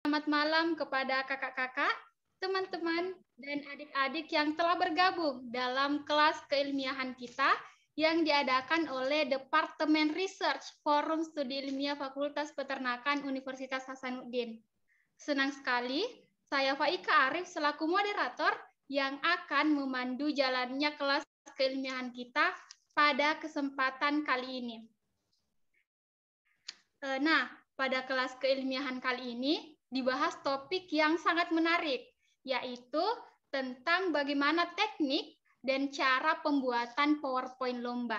Selamat malam kepada kakak-kakak, teman-teman, dan adik-adik yang telah bergabung dalam kelas keilmiahan kita yang diadakan oleh Departemen Research Forum Studi Ilmiah Fakultas Peternakan Universitas Hasanuddin. Senang sekali, saya Faika Arif selaku moderator yang akan memandu jalannya kelas keilmiahan kita pada kesempatan kali ini. Nah, pada kelas keilmiahan kali ini dibahas topik yang sangat menarik, yaitu tentang bagaimana teknik dan cara pembuatan PowerPoint lomba.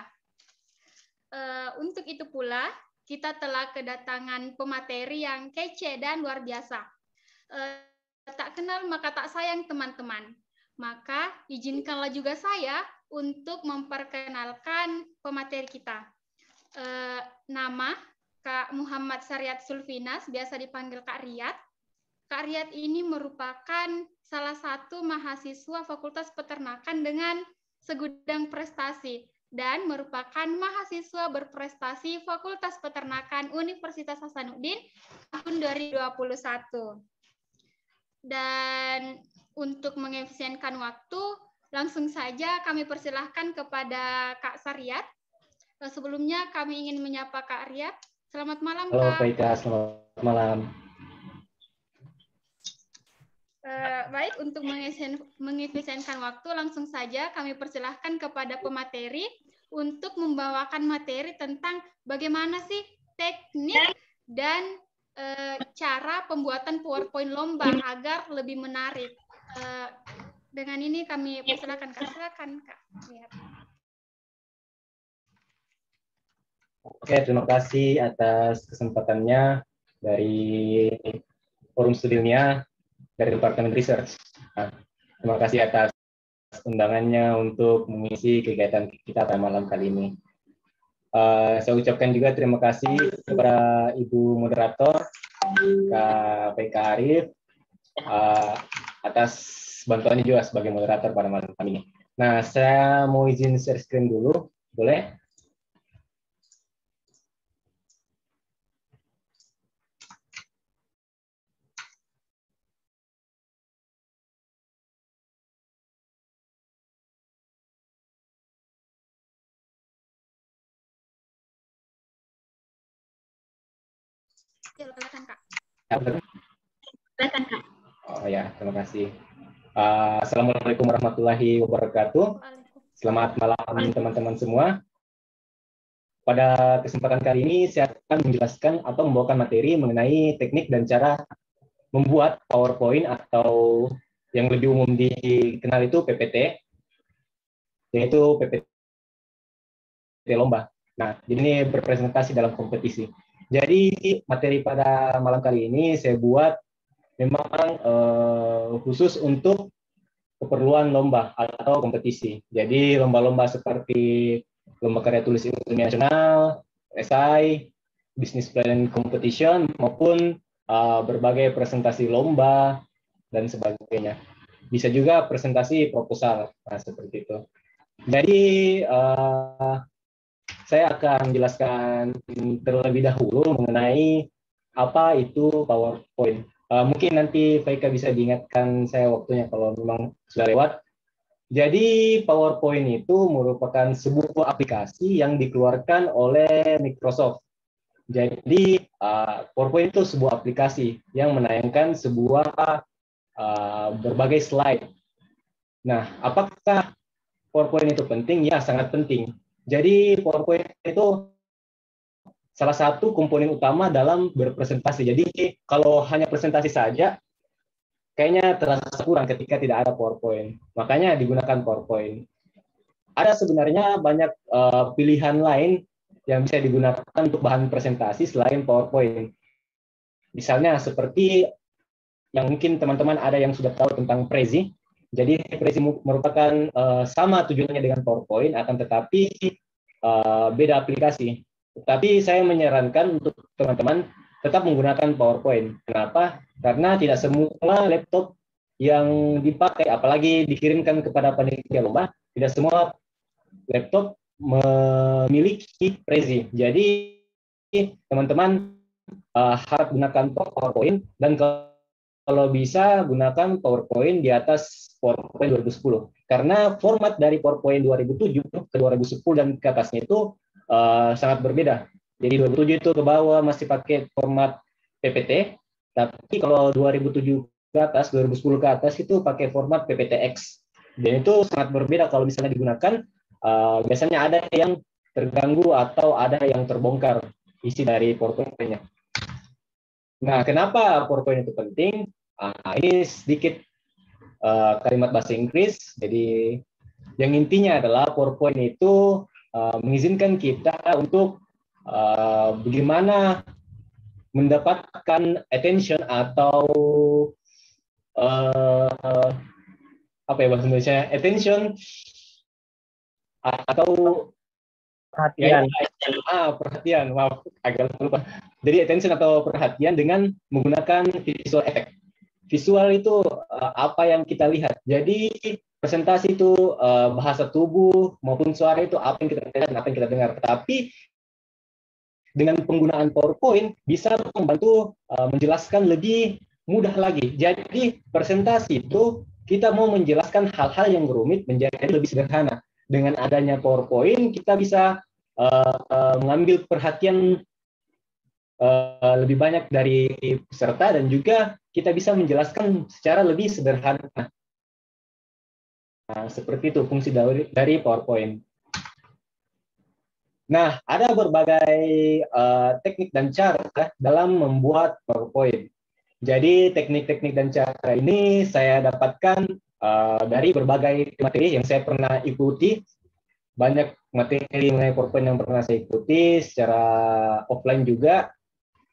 Untuk itu pula, kita telah kedatangan pemateri yang kece dan luar biasa. Tak kenal maka tak sayang teman-teman. Maka izinkanlah juga saya untuk memperkenalkan pemateri kita. Nama Kak Muhammad Saryat Sulfinas, biasa dipanggil Kak Riyad. Kak Riyad ini merupakan salah satu mahasiswa Fakultas Peternakan dengan segudang prestasi dan merupakan mahasiswa berprestasi Fakultas Peternakan Universitas Hasanuddin tahun 2021. Dan untuk mengefisienkan waktu, langsung saja kami persilahkan kepada Kak Saryat. Sebelumnya kami ingin menyapa Kak Riyad. Selamat malam, Halo, Kak. Faika. Selamat malam. Baik, untuk mengefisienkan waktu, langsung saja kami persilahkan kepada pemateri untuk membawakan materi tentang bagaimana sih teknik dan cara pembuatan PowerPoint lomba agar lebih menarik. Dengan ini kami persilahkan, Kak. Silakan, Kak. Lihat. Oke, terima kasih atas kesempatannya dari Forum Studi Ilmiah dari Departemen Research. Nah, terima kasih atas undangannya untuk mengisi kegiatan kita pada malam kali ini. Saya ucapkan juga terima kasih kepada Ibu Moderator, Kak PK Arif, atas bantuannya juga sebagai moderator pada malam kali ini. Nah, saya mau izin share screen dulu, boleh? Silakan, Kak. Silakan, Kak. Oh ya, terima kasih. Assalamualaikum warahmatullahi wabarakatuh. Selamat malam teman-teman semua. Pada kesempatan kali ini saya akan menjelaskan atau membawakan materi mengenai teknik dan cara membuat PowerPoint atau yang lebih umum dikenal itu PPT, yaitu PPT lomba. Nah, ini berpresentasi dalam kompetisi. Jadi materi pada malam kali ini saya buat memang khusus untuk keperluan lomba atau kompetisi. Jadi lomba-lomba seperti lomba karya tulis ilmiah nasional, esai, business plan competition, maupun berbagai presentasi lomba dan sebagainya. Bisa juga presentasi proposal, nah, seperti itu. Jadi saya akan menjelaskan terlebih dahulu mengenai apa itu PowerPoint. Mungkin nanti Faika bisa diingatkan saya waktunya kalau memang sudah lewat. Jadi PowerPoint itu merupakan sebuah aplikasi yang dikeluarkan oleh Microsoft. Jadi PowerPoint itu sebuah aplikasi yang menayangkan sebuah berbagai slide. Nah, apakah PowerPoint itu penting? Ya, sangat penting. Jadi PowerPoint itu salah satu komponen utama dalam berpresentasi. Jadi kalau hanya presentasi saja, kayaknya terasa kurang ketika tidak ada PowerPoint. Makanya digunakan PowerPoint. Ada sebenarnya banyak pilihan lain yang bisa digunakan untuk bahan presentasi selain PowerPoint. Misalnya seperti yang mungkin teman-teman ada yang sudah tahu tentang Prezi. Jadi Prezi merupakan sama tujuannya dengan PowerPoint, akan tetapi beda aplikasi. Tapi saya menyarankan untuk teman-teman tetap menggunakan PowerPoint. Kenapa? Karena tidak semua laptop yang dipakai, apalagi dikirimkan kepada panitia lomba, tidak semua laptop memiliki Prezi. Jadi teman-teman harap gunakan PowerPoint, dan kalau bisa gunakan PowerPoint di atas PowerPoint 2010. Karena format dari PowerPoint 2007 ke 2010 dan ke atasnya itu sangat berbeda. Jadi 2007 itu ke bawah masih pakai format PPT, tapi kalau 2007 ke atas, 2010 ke atas itu pakai format PPTX. Dan itu sangat berbeda kalau misalnya digunakan. Biasanya ada yang terganggu atau ada yang terbongkar isi dari PowerPoint-nya. Nah, kenapa PowerPoint itu penting? Ini sedikit kalimat bahasa Inggris. Jadi, yang intinya adalah PowerPoint itu mengizinkan kita untuk bagaimana mendapatkan attention atau apa ya bahasa Indonesia? Attention atau Perhatian. perhatian, maaf agak lupa. Jadi attention atau perhatian dengan menggunakan visual effect. Visual itu apa yang kita lihat. Jadi presentasi itu bahasa tubuh maupun suara itu apa yang kita lihat dan apa yang kita dengar. Tapi dengan penggunaan PowerPoint bisa membantu menjelaskan lebih mudah lagi. Jadi presentasi itu kita mau menjelaskan hal-hal yang rumit menjadi lebih sederhana. Dengan adanya PowerPoint kita bisa mengambil perhatian lebih banyak dari peserta dan juga kita bisa menjelaskan secara lebih sederhana. Nah, seperti itu fungsi dari PowerPoint. Nah, ada berbagai teknik dan cara dalam membuat PowerPoint. Jadi teknik-teknik dan cara ini saya dapatkan dari berbagai materi yang saya pernah ikuti. Banyak materi mengenai PowerPoint yang pernah saya ikuti secara offline juga,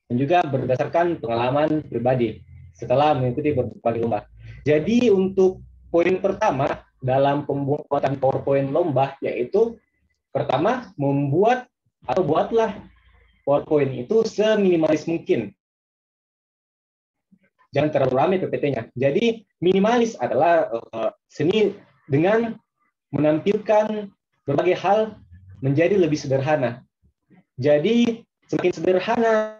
dan juga berdasarkan pengalaman pribadi setelah mengikuti berbagai lomba. Jadi untuk poin pertama dalam pembuatan PowerPoint lomba yaitu pertama membuat atau buatlah PowerPoint itu seminimalis mungkin. Jangan terlalu ramai PPT-nya. Jadi minimalis adalah seni dengan menampilkan berbagai hal menjadi lebih sederhana. Jadi semakin sederhana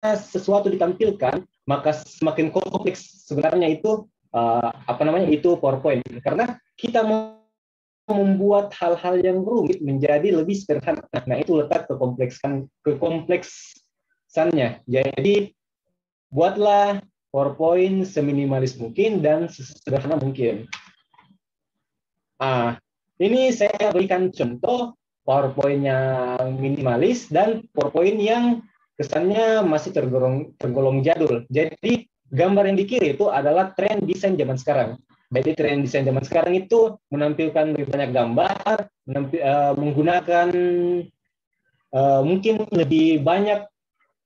sesuatu ditampilkan, maka semakin kompleks sebenarnya itu itu PowerPoint. Karena kita mau membuat hal-hal yang rumit menjadi lebih sederhana. Nah, itu letak kekompleksannya. Jadi buatlah PowerPoint seminimalis mungkin dan sesederhana mungkin. Ini saya berikan contoh PowerPoint yang minimalis dan PowerPoint yang kesannya masih tergolong jadul. Jadi gambar yang di kiri itu adalah tren desain zaman sekarang. Jadi tren desain zaman sekarang itu menampilkan lebih banyak gambar, menggunakan mungkin lebih banyak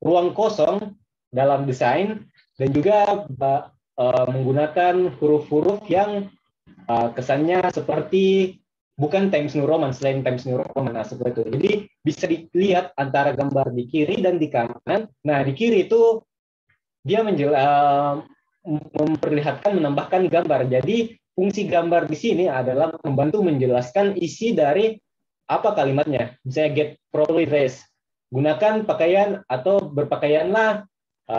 ruang kosong dalam desain dan juga menggunakan huruf-huruf yang kesannya seperti bukan Times New Roman, selain Times New Roman, seperti itu. Jadi bisa dilihat antara gambar di kiri dan di kanan. Nah, di kiri itu dia memperlihatkan, menambahkan gambar. Jadi fungsi gambar di sini adalah membantu menjelaskan isi dari apa kalimatnya. Misalnya get properly dressed. Gunakan pakaian atau berpakaianlah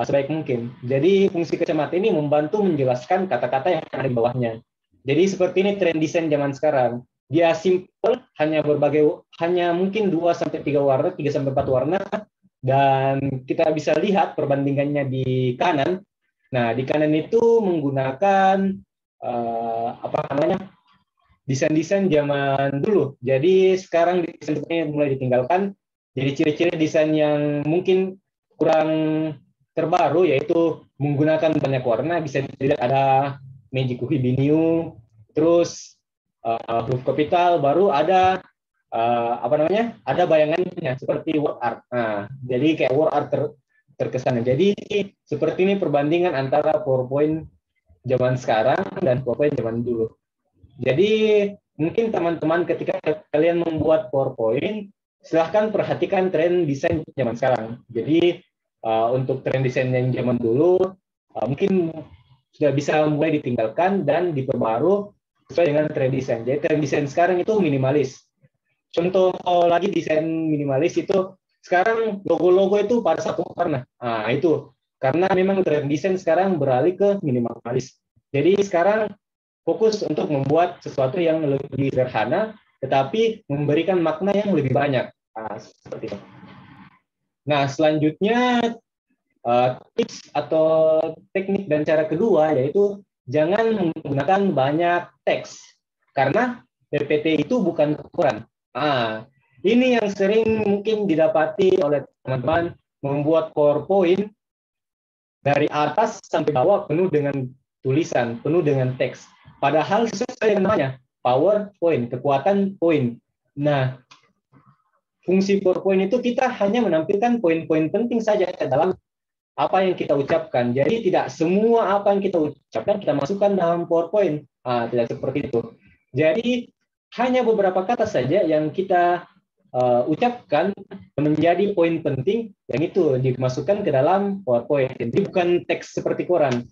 sebaik mungkin. Jadi fungsi kacamata ini membantu menjelaskan kata-kata yang ada di bawahnya. Jadi seperti ini tren desain zaman sekarang. Dia simple, hanya mungkin 2-3 warna, 3-4 warna, dan kita bisa lihat perbandingannya di kanan. Nah, di kanan itu menggunakan desain-desain zaman dulu. Jadi sekarang desain mulai ditinggalkan. Jadi ciri-ciri desain yang mungkin kurang terbaru yaitu menggunakan banyak warna. Bisa dilihat ada Meiji Kuhibinyu, terus huruf kapital, baru ada ada bayangannya seperti word art. Nah, jadi kayak word art terkesan. Jadi seperti ini perbandingan antara PowerPoint zaman sekarang dan PowerPoint zaman dulu. Jadi mungkin teman-teman ketika kalian membuat PowerPoint, silahkan perhatikan tren desain zaman sekarang. Jadi untuk tren desain yang zaman dulu mungkin sudah bisa mulai ditinggalkan dan diperbarui sesuai dengan tren desain. Jadi tren desain sekarang itu minimalis. Contoh lagi desain minimalis itu sekarang logo-logo itu pada satu warna. Nah, itu karena memang tren desain sekarang beralih ke minimalis. Jadi sekarang fokus untuk membuat sesuatu yang lebih sederhana, tetapi memberikan makna yang lebih banyak. Nah, seperti itu. Nah, selanjutnya tips atau teknik dan cara kedua yaitu jangan menggunakan banyak teks, karena PPT itu bukan ukuran. Ini yang sering mungkin didapati oleh teman-teman, membuat PowerPoint dari atas sampai bawah penuh dengan tulisan, penuh dengan teks. Padahal sesuai dengan namanya, PowerPoint, kekuatan poin. Nah, fungsi PowerPoint itu kita hanya menampilkan poin-poin penting saja dalam apa yang kita ucapkan. Jadi tidak semua apa yang kita ucapkan kita masukkan dalam PowerPoint. Tidak seperti itu. Jadi hanya beberapa kata saja yang kita ucapkan menjadi poin penting yang itu dimasukkan ke dalam PowerPoint. Jadi bukan teks seperti koran.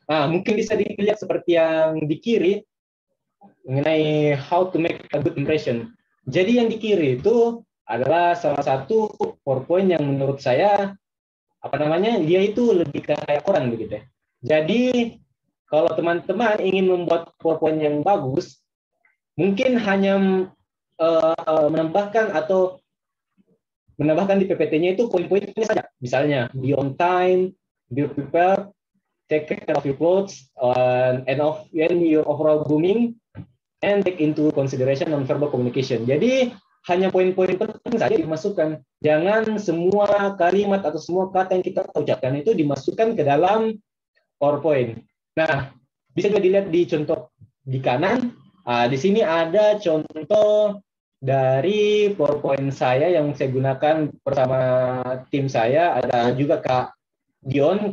Mungkin bisa dilihat seperti yang di kiri mengenai how to make a good impression. Jadi yang di kiri itu adalah salah satu PowerPoint yang menurut saya dia itu lebih kayak koran begitu ya. Jadi kalau teman-teman ingin membuat PowerPoint yang bagus, mungkin hanya menambahkan di PPT-nya itu poin-poinnya saja. Misalnya, be on time, be prepared, take care of your clothes, and your overall grooming, and take into consideration non-verbal communication. Jadi, hanya poin-poin penting saja dimasukkan. Jangan semua kalimat atau semua kata yang kita ucapkan itu dimasukkan ke dalam PowerPoint. Nah, bisa juga dilihat di contoh di kanan. Di sini ada contoh dari PowerPoint saya yang saya gunakan bersama tim saya. Ada juga Kakak Dion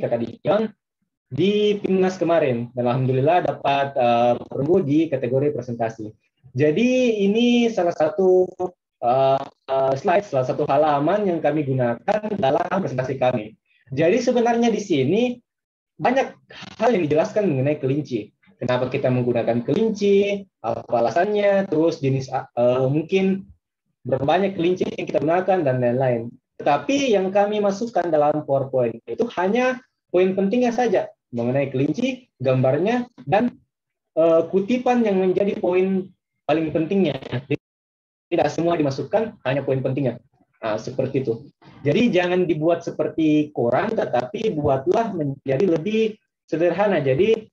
di Timnas kemarin. Dan alhamdulillah dapat perunggu di kategori presentasi. Jadi ini salah satu slide, salah satu halaman yang kami gunakan dalam presentasi kami. Jadi sebenarnya di sini banyak hal yang dijelaskan mengenai kelinci. Kenapa kita menggunakan kelinci, apa alasannya, terus jenis mungkin berapa banyak kelinci yang kita gunakan, dan lain-lain. Tetapi yang kami masukkan dalam PowerPoint itu hanya poin pentingnya saja mengenai kelinci, gambarnya, dan kutipan yang menjadi poin paling pentingnya. Tidak semua dimasukkan, hanya poin pentingnya. Seperti itu. Jadi jangan dibuat seperti koran, tetapi buatlah menjadi lebih sederhana. Jadi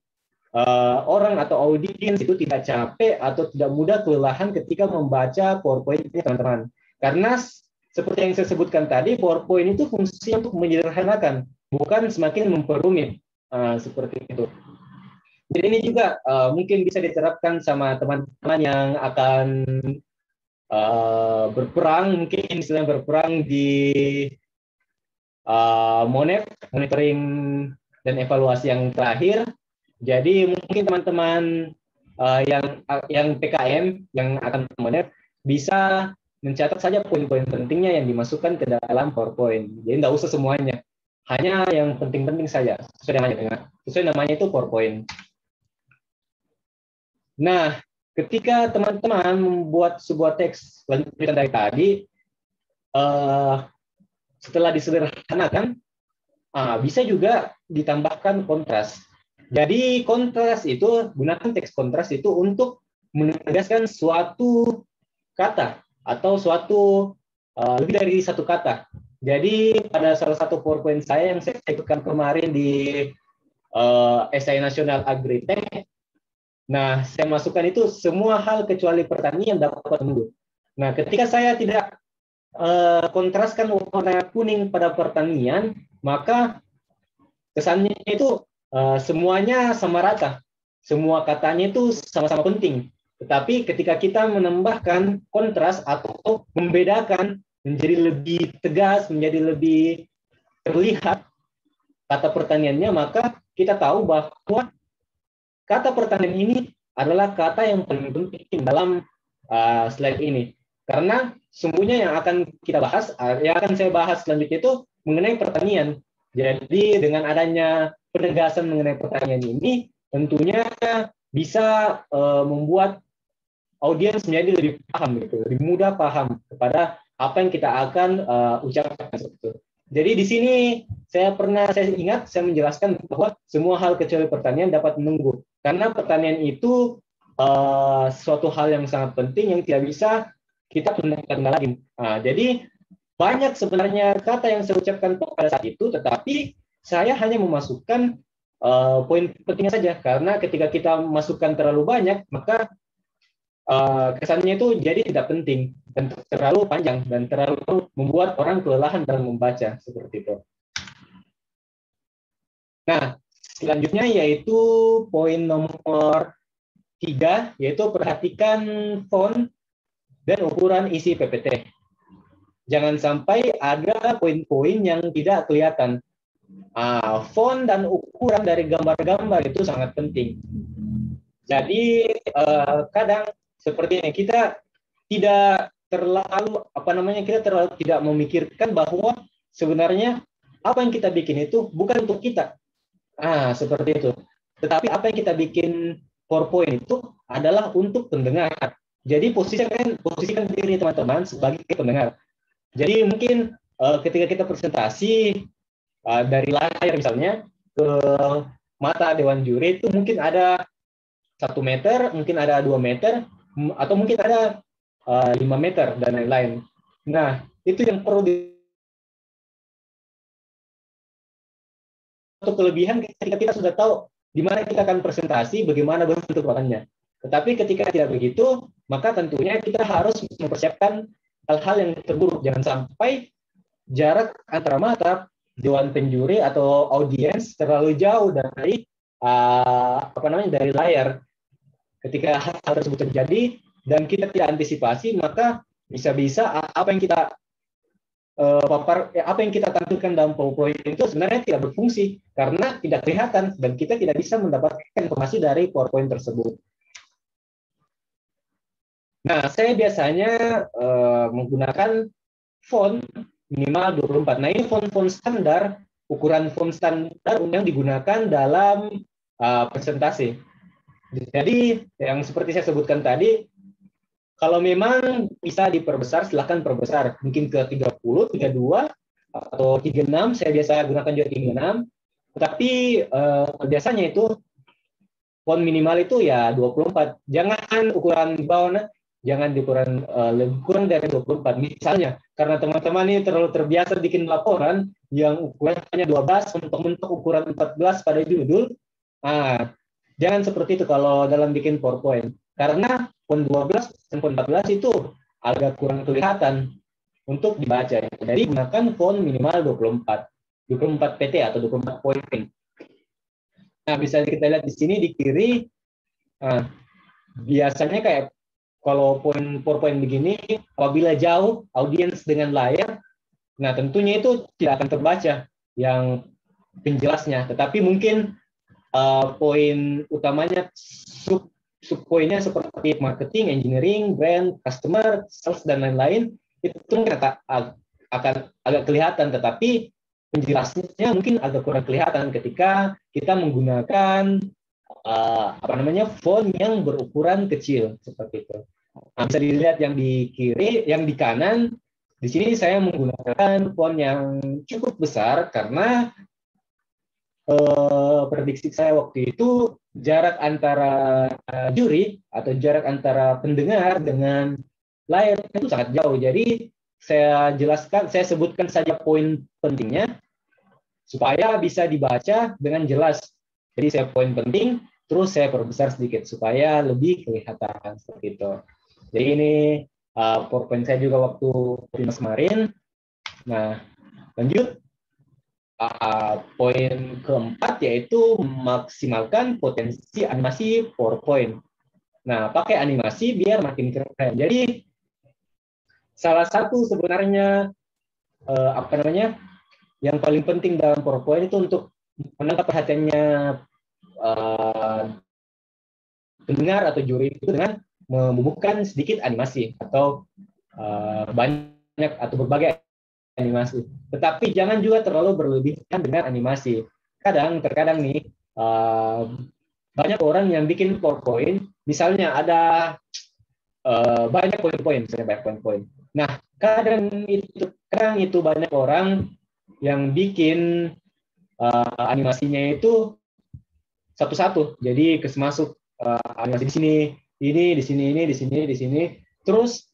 orang atau audiens itu tidak capek atau tidak mudah kelelahan ketika membaca PowerPoint ini, teman-teman. Karena seperti yang saya sebutkan tadi, PowerPoint itu fungsi untuk menyederhanakan, bukan semakin memperumit. Seperti itu. Jadi ini juga mungkin bisa diterapkan sama teman-teman yang akan berperang, mungkin istilahnya berperang di monitoring dan evaluasi yang terakhir. Jadi mungkin teman-teman yang PKM yang akan monitor bisa mencatat saja poin-poin pentingnya yang dimasukkan ke dalam PowerPoint. Jadi tidak usah semuanya, hanya yang penting-penting saja. Sesuai namanya itu PowerPoint. Nah, ketika teman-teman membuat sebuah teks lanjutan dari tadi, setelah disederhanakan, bisa juga ditambahkan kontras. Jadi kontras itu, gunakan teks kontras itu untuk menegaskan suatu kata atau suatu lebih dari satu kata. Jadi pada salah satu PowerPoint saya yang saya ikutkan kemarin di Esai Nasional Agritech, nah, saya masukkan itu semua hal kecuali pertanian dapat menunggu. Nah, ketika saya tidak kontraskan warna kuning pada pertanian, maka kesannya itu semuanya sama rata. Semua katanya itu sama-sama penting. Tetapi ketika kita menambahkan kontras atau membedakan menjadi lebih tegas, menjadi lebih terlihat kata pertaniannya, maka kita tahu bahwa kata pertanian ini adalah kata yang paling penting dalam slide ini. Karena sungguhnya yang akan kita bahas, yang akan saya bahas selanjutnya itu mengenai pertanian. Jadi dengan adanya penegasan mengenai pertanian ini, tentunya bisa membuat audiens menjadi lebih paham, gitu, lebih mudah paham kepada apa yang kita akan ucapkan. Jadi di sini saya ingat saya menjelaskan bahwa semua hal kecuali pertanian dapat menunggu. Karena pertanian itu suatu hal yang sangat penting yang tidak bisa kita tunda lagi. Nah, jadi banyak sebenarnya kata yang saya ucapkan pada saat itu, tetapi saya hanya memasukkan poin pentingnya saja. Karena ketika kita masukkan terlalu banyak, maka kesannya itu jadi tidak penting dan terlalu panjang dan terlalu membuat orang kelelahan dalam membaca seperti itu. Nah, selanjutnya yaitu poin nomor 3, yaitu perhatikan font dan ukuran isi PPT. Jangan sampai ada poin-poin yang tidak kelihatan. Font dan ukuran dari gambar-gambar itu sangat penting. Jadi kadang seperti ini kita tidak terlalu kita terlalu tidak memikirkan bahwa sebenarnya apa yang kita bikin itu bukan untuk kita. Seperti itu. Tetapi apa yang kita bikin PowerPoint itu adalah untuk pendengar. Jadi posisikan diri teman-teman sebagai pendengar. Jadi mungkin ketika kita presentasi dari layar misalnya ke mata dewan juri itu mungkin ada 1 meter, mungkin ada 2 meter, atau mungkin ada 5 meter dan lain-lain. Nah, itu yang perlu untuk kelebihan ketika kita sudah tahu di mana kita akan presentasi, bagaimana bentuk ruangannya. Tetapi ketika tidak begitu, maka tentunya kita harus mempersiapkan hal-hal yang terburuk. Jangan sampai jarak antara mata dewan penjuri atau audiens terlalu jauh dari dari layar. Ketika hal tersebut terjadi dan kita tidak antisipasi, maka bisa-bisa apa yang kita tampilkan dalam PowerPoint itu sebenarnya tidak berfungsi karena tidak kelihatan dan kita tidak bisa mendapatkan informasi dari PowerPoint tersebut. Nah, saya biasanya menggunakan font minimal 24. Nah, ini font standar, ukuran font standar yang digunakan dalam presentasi. Jadi, yang seperti saya sebutkan tadi, kalau memang bisa diperbesar, silakan perbesar. Mungkin ke 30, 32, atau 36, saya biasa gunakan juga 36. Tetapi biasanya itu font minimal itu ya 24. Jangan ukuran bawah, jangan ukuran lebih kurang dari 24. Misalnya, karena teman-teman ini terlalu terbiasa bikin laporan yang ukurannya hanya 12 untuk ukuran 14 pada judul, jangan seperti itu kalau dalam bikin PowerPoint. Karena font 12 dan font 14 itu agak kurang kelihatan untuk dibaca. Jadi gunakan font minimal 24 PT atau 24 point. Nah, bisa kita lihat di sini di kiri, biasanya kayak kalau PowerPoint begini, apabila jauh audiens dengan layar, nah tentunya itu tidak akan terbaca yang penjelasnya. Tetapi mungkin poin utamanya subpoinnya seperti marketing, engineering, brand, customer, sales dan lain-lain itu mungkin akan agak kelihatan, tetapi penjelasannya mungkin agak kurang kelihatan ketika kita menggunakan font yang berukuran kecil seperti itu. Nah, bisa dilihat yang di kiri, yang di kanan. Di sini saya menggunakan font yang cukup besar karena prediksi saya waktu itu jarak antara juri atau jarak antara pendengar dengan layar itu sangat jauh. Jadi saya sebutkan saja poin pentingnya supaya bisa dibaca dengan jelas. Jadi saya poin penting, terus saya perbesar sedikit supaya lebih kelihatan seperti itu. Jadi ini PowerPoint saya juga waktu kemarin. Nah, lanjut. Poin keempat yaitu maksimalkan potensi animasi PowerPoint. Nah, pakai animasi biar makin keren. Jadi salah satu sebenarnya yang paling penting dalam PowerPoint itu untuk menangkap perhatiannya pendengar atau juri itu dengan membubuhkan sedikit animasi atau banyak atau berbagai animasi. Tetapi jangan juga terlalu berlebihan dengan animasi. Terkadang nih banyak orang yang bikin PowerPoint, misalnya ada banyak poin-poin, misalnya banyak poin-poin. Nah, kadang itu banyak orang yang bikin animasinya itu satu-satu. Jadi masuk animasi di sini, ini di sini, ini di sini, di sini. Terus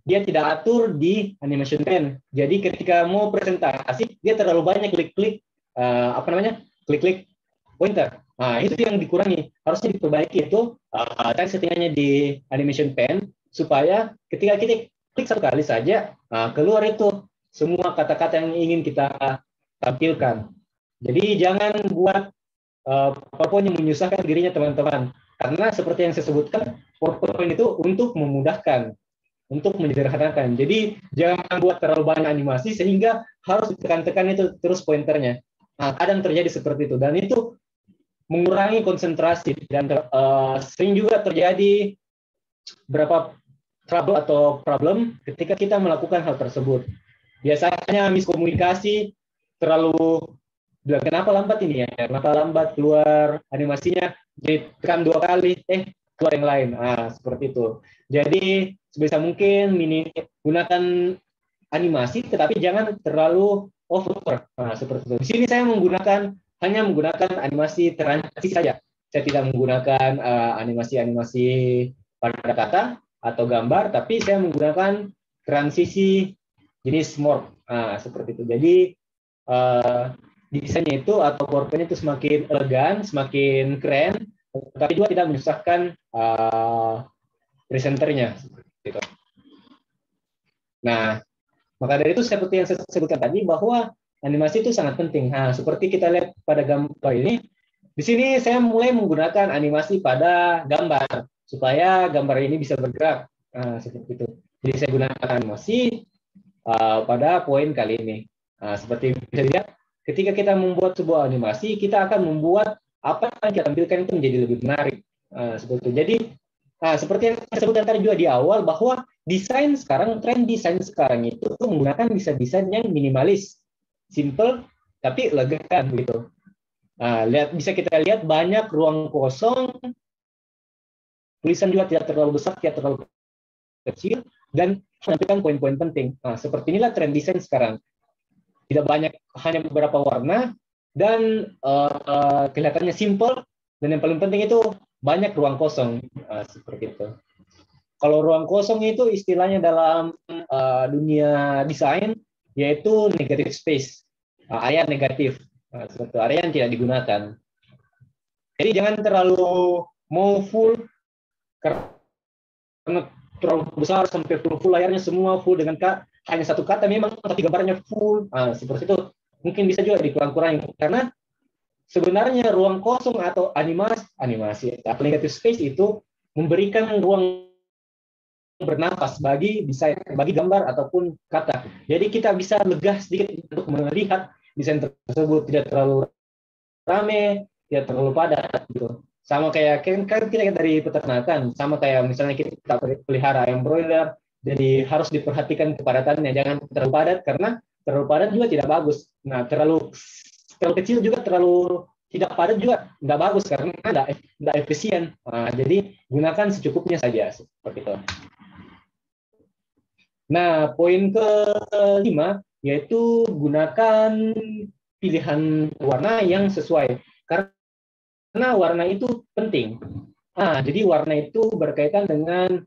dia tidak atur di animation pen. Jadi ketika mau presentasi, dia terlalu banyak klik-klik klik-klik pointer. Nah, itu yang dikurangi. Harusnya diperbaiki itu settingannya di animation pen supaya ketika kita klik satu kali saja, keluar itu semua kata-kata yang ingin kita tampilkan. Jadi jangan buat PowerPoint yang menyusahkan dirinya teman-teman. Karena seperti yang saya sebutkan, PowerPoint itu untuk memudahkan, untuk menyederhanakan. Jadi jangan buat terlalu banyak animasi sehingga harus ditekan-tekan itu terus pointernya. Nah, kadang terjadi seperti itu dan itu mengurangi konsentrasi dan sering juga terjadi beberapa trouble atau problem ketika kita melakukan hal tersebut. Biasanya miskomunikasi, terlalu bilang kenapa lambat ini ya, kenapa lambat keluar animasinya, jadi tekan 2 kali, keluar yang lain. Seperti itu. Jadi sebisa mungkin gunakan animasi, tetapi jangan terlalu over. Seperti itu. Di sini saya hanya menggunakan animasi transisi saja. Saya tidak menggunakan animasi-animasi pada kata atau gambar, tapi saya menggunakan transisi jenis morph. Seperti itu. Jadi desainnya itu atau PowerPoint itu semakin elegan, semakin keren, tapi juga tidak menyusahkan presenternya. Gitu. Nah, maka dari itu seperti yang saya sebutkan tadi bahwa animasi itu sangat penting. Seperti kita lihat pada gambar ini, di sini saya mulai menggunakan animasi pada gambar supaya gambar ini bisa bergerak. Seperti itu. Jadi saya gunakan animasi pada poin kali ini. Seperti bisa dilihat, ketika kita membuat sebuah animasi, kita akan membuat apa yang kita tampilkan itu menjadi lebih menarik. Seperti itu. Jadi, seperti yang saya sebutkan tadi juga di awal, bahwa tren desain sekarang itu menggunakan desain yang minimalis, simple, tapi elegan gitu. Bisa kita lihat banyak ruang kosong, tulisan juga tidak terlalu besar, tidak terlalu kecil, dan menampilkan poin-poin penting. Seperti inilah tren desain sekarang. Tidak banyak, hanya beberapa warna, dan kelihatannya simple, dan yang paling penting itu banyak ruang kosong. Seperti itu. Kalau ruang kosong itu istilahnya dalam dunia desain, yaitu negative space, area negatif, seperti area yang tidak digunakan. Jadi jangan terlalu mau full, karena terlalu besar sampai full layarnya semua full dengan hanya satu kata memang, tapi gambarnya full. Seperti itu mungkin bisa juga dikurang-kurangi, karena sebenarnya ruang kosong atau animasi atau negative space itu memberikan ruang bernafas bagi desain, bagi gambar ataupun kata. Jadi kita bisa lega sedikit untuk melihat desain tersebut, tidak terlalu rame, tidak terlalu padat gitu. Sama kayak kan kita dari peternakan, sama kayak misalnya kita pelihara ayam broiler, jadi harus diperhatikan kepadatannya, jangan terlalu padat karena terlalu padat juga tidak bagus. Nah, terlalu kecil juga terlalu tidak padat juga nggak bagus karena nggak efisien. Jadi gunakan secukupnya saja seperti itu. Nah, poin kelima yaitu gunakan pilihan warna yang sesuai. Karena warna itu penting. Jadi warna itu berkaitan dengan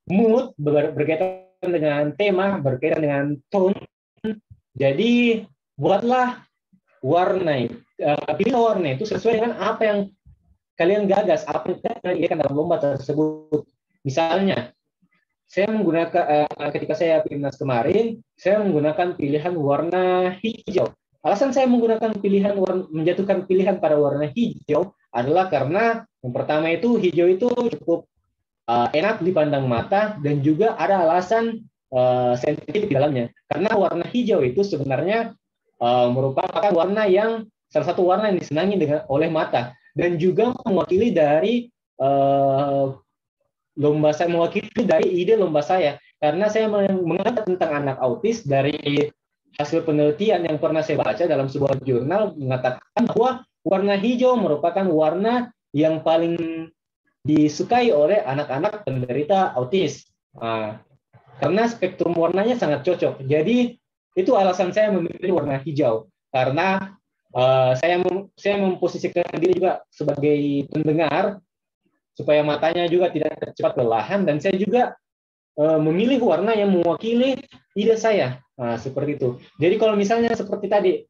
mood, berkaitan dengan tema, berkaitan dengan tone. Jadi buatlah warna, pilih warna itu sesuai dengan apa yang kalian gagas, apa yang kalian inginkan dalam lomba tersebut. Misalnya, saya menggunakan ketika saya Pimnas kemarin, saya menggunakan pilihan warna hijau. Alasan saya menjatuhkan pilihan pada warna hijau adalah karena yang pertama itu hijau itu cukup enak dipandang mata dan juga ada alasan sensitif di dalamnya. Karena warna hijau itu sebenarnya merupakan warna salah satu warna yang disenangi oleh mata dan juga mewakili dari ide lomba saya, karena saya mengangkat tentang anak autis dari hasil penelitian yang pernah saya baca dalam sebuah jurnal mengatakan bahwa warna hijau merupakan warna yang paling disukai oleh anak-anak penderita autis. Karena spektrum warnanya sangat cocok. Jadi Itu alasan saya memilih warna hijau, karena saya memposisikan diri juga sebagai pendengar supaya matanya juga tidak cepat kelelahan, dan saya juga memilih warna yang mewakili ide saya. Nah, seperti itu. Jadi kalau misalnya seperti tadi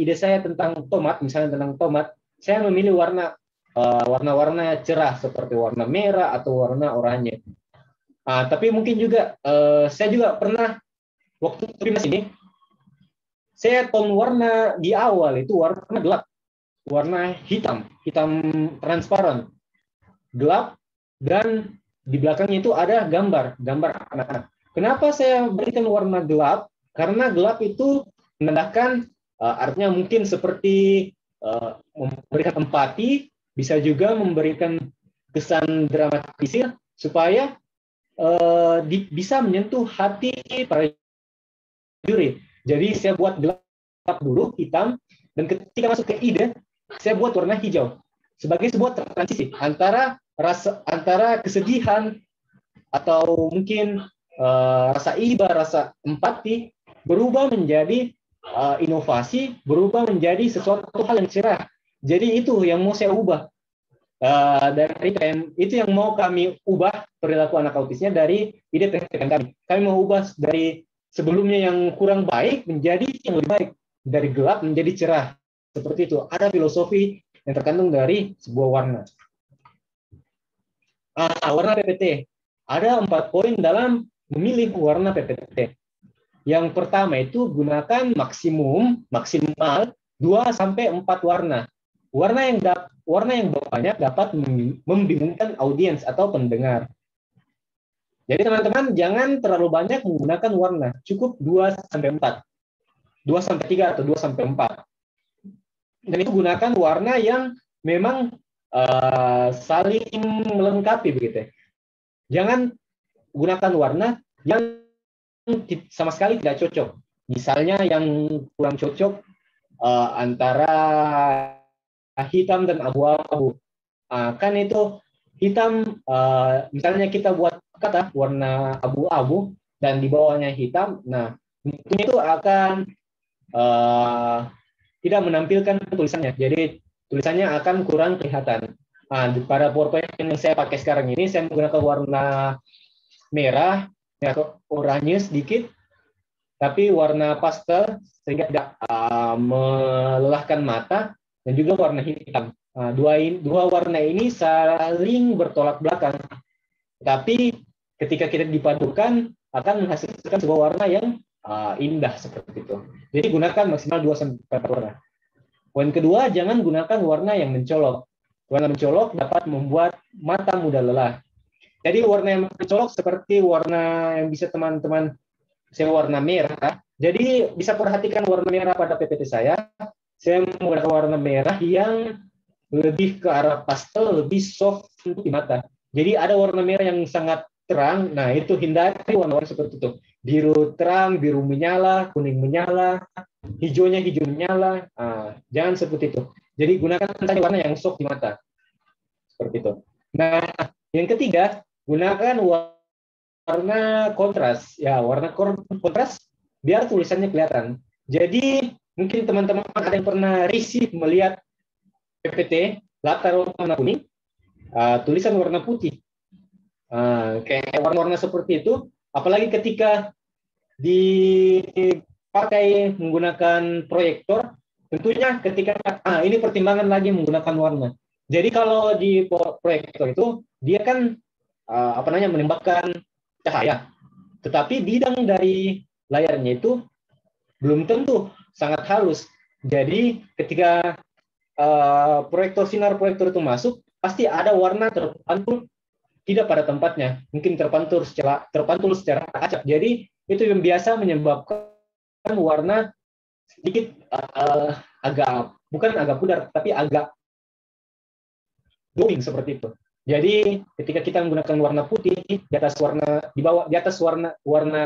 ide saya tentang tomat, misalnya tentang tomat, saya memilih warna-warna cerah seperti warna merah atau warna oranye. Tapi mungkin juga saya juga pernah waktu di sini, saya tone warna di awal itu warna gelap, warna hitam transparan, gelap, dan di belakangnya itu ada gambar anak-anak. Kenapa saya berikan warna gelap? Karena gelap itu menandakan artinya mungkin seperti memberikan empati, bisa juga memberikan kesan dramatisir supaya bisa menyentuh hati para juri. Jadi saya buat gelap dulu, hitam, dan ketika masuk ke ide, saya buat warna hijau sebagai sebuah transisi antara kesedihan atau mungkin rasa iba, rasa empati berubah menjadi inovasi, berubah menjadi sesuatu hal yang cerah. Jadi itu yang mau saya ubah. Dari itu yang mau kami ubah perilaku anak autisnya dari ide TKM kami. Kami mau ubah dari sebelumnya yang kurang baik menjadi yang lebih baik, dari gelap menjadi cerah. Seperti itu. Ada filosofi yang terkandung dari sebuah warna. Warna PPT. Ada 4 poin dalam memilih warna PPT. Yang pertama itu gunakan maksimal 2-4 warna. Warna yang banyak dapat membingungkan audiens atau pendengar. Jadi teman-teman jangan terlalu banyak menggunakan warna, cukup 2-4. 2-3 atau 2-4. Dan itu gunakan warna yang memang saling melengkapi begitu. Jangan gunakan warna yang sama sekali tidak cocok. Misalnya yang kurang cocok antara hitam dan abu-abu. Kan itu hitam, misalnya kita buat kata warna abu-abu dan di bawahnya hitam, nah itu akan tidak menampilkan tulisannya. Jadi tulisannya akan kurang kelihatan. Pada PowerPoint yang saya pakai sekarang ini, saya menggunakan warna merah atau oranye sedikit, tapi warna pastel sehingga tidak melelahkan mata, dan juga warna hitam. Dua warna ini saling bertolak belakang, tapi ketika kita dipadukan akan menghasilkan sebuah warna yang indah seperti itu. Jadi gunakan maksimal 2-4 warna. Poin kedua, jangan gunakan warna yang mencolok. Warna mencolok dapat membuat mata mudah lelah. Jadi warna yang mencolok seperti warna yang bisa teman-teman, saya warna merah. Jadi bisa perhatikan warna merah pada PPT saya. Saya menggunakan warna merah yang lebih ke arah pastel, lebih soft untuk di mata. Jadi ada warna merah yang sangat terang. Nah, itu hindari warna-warna seperti itu. Biru terang, biru menyala, kuning menyala, hijaunya hijau menyala. Jangan seperti itu. Jadi gunakan saja warna yang soft di mata. Seperti itu. Nah, yang ketiga, gunakan warna kontras. Ya, warna kontras biar tulisannya kelihatan. Jadi, mungkin teman-teman ada yang pernah risih melihat PPT, latar warna kuning, tulisan warna putih. Kayak warna-warna seperti itu, apalagi ketika dipakai menggunakan proyektor, tentunya ketika ini pertimbangan lagi menggunakan warna. Jadi kalau di proyektor itu dia kan menembakkan cahaya, tetapi bidang dari layarnya itu belum tentu sangat halus. Jadi ketika sinar proyektor itu masuk, pasti ada warna terpantul tidak pada tempatnya, mungkin terpantul secara acak. Jadi itu yang biasa menyebabkan warna sedikit bukan agak pudar, tapi agak glowing seperti itu. Jadi ketika kita menggunakan warna putih di atas warna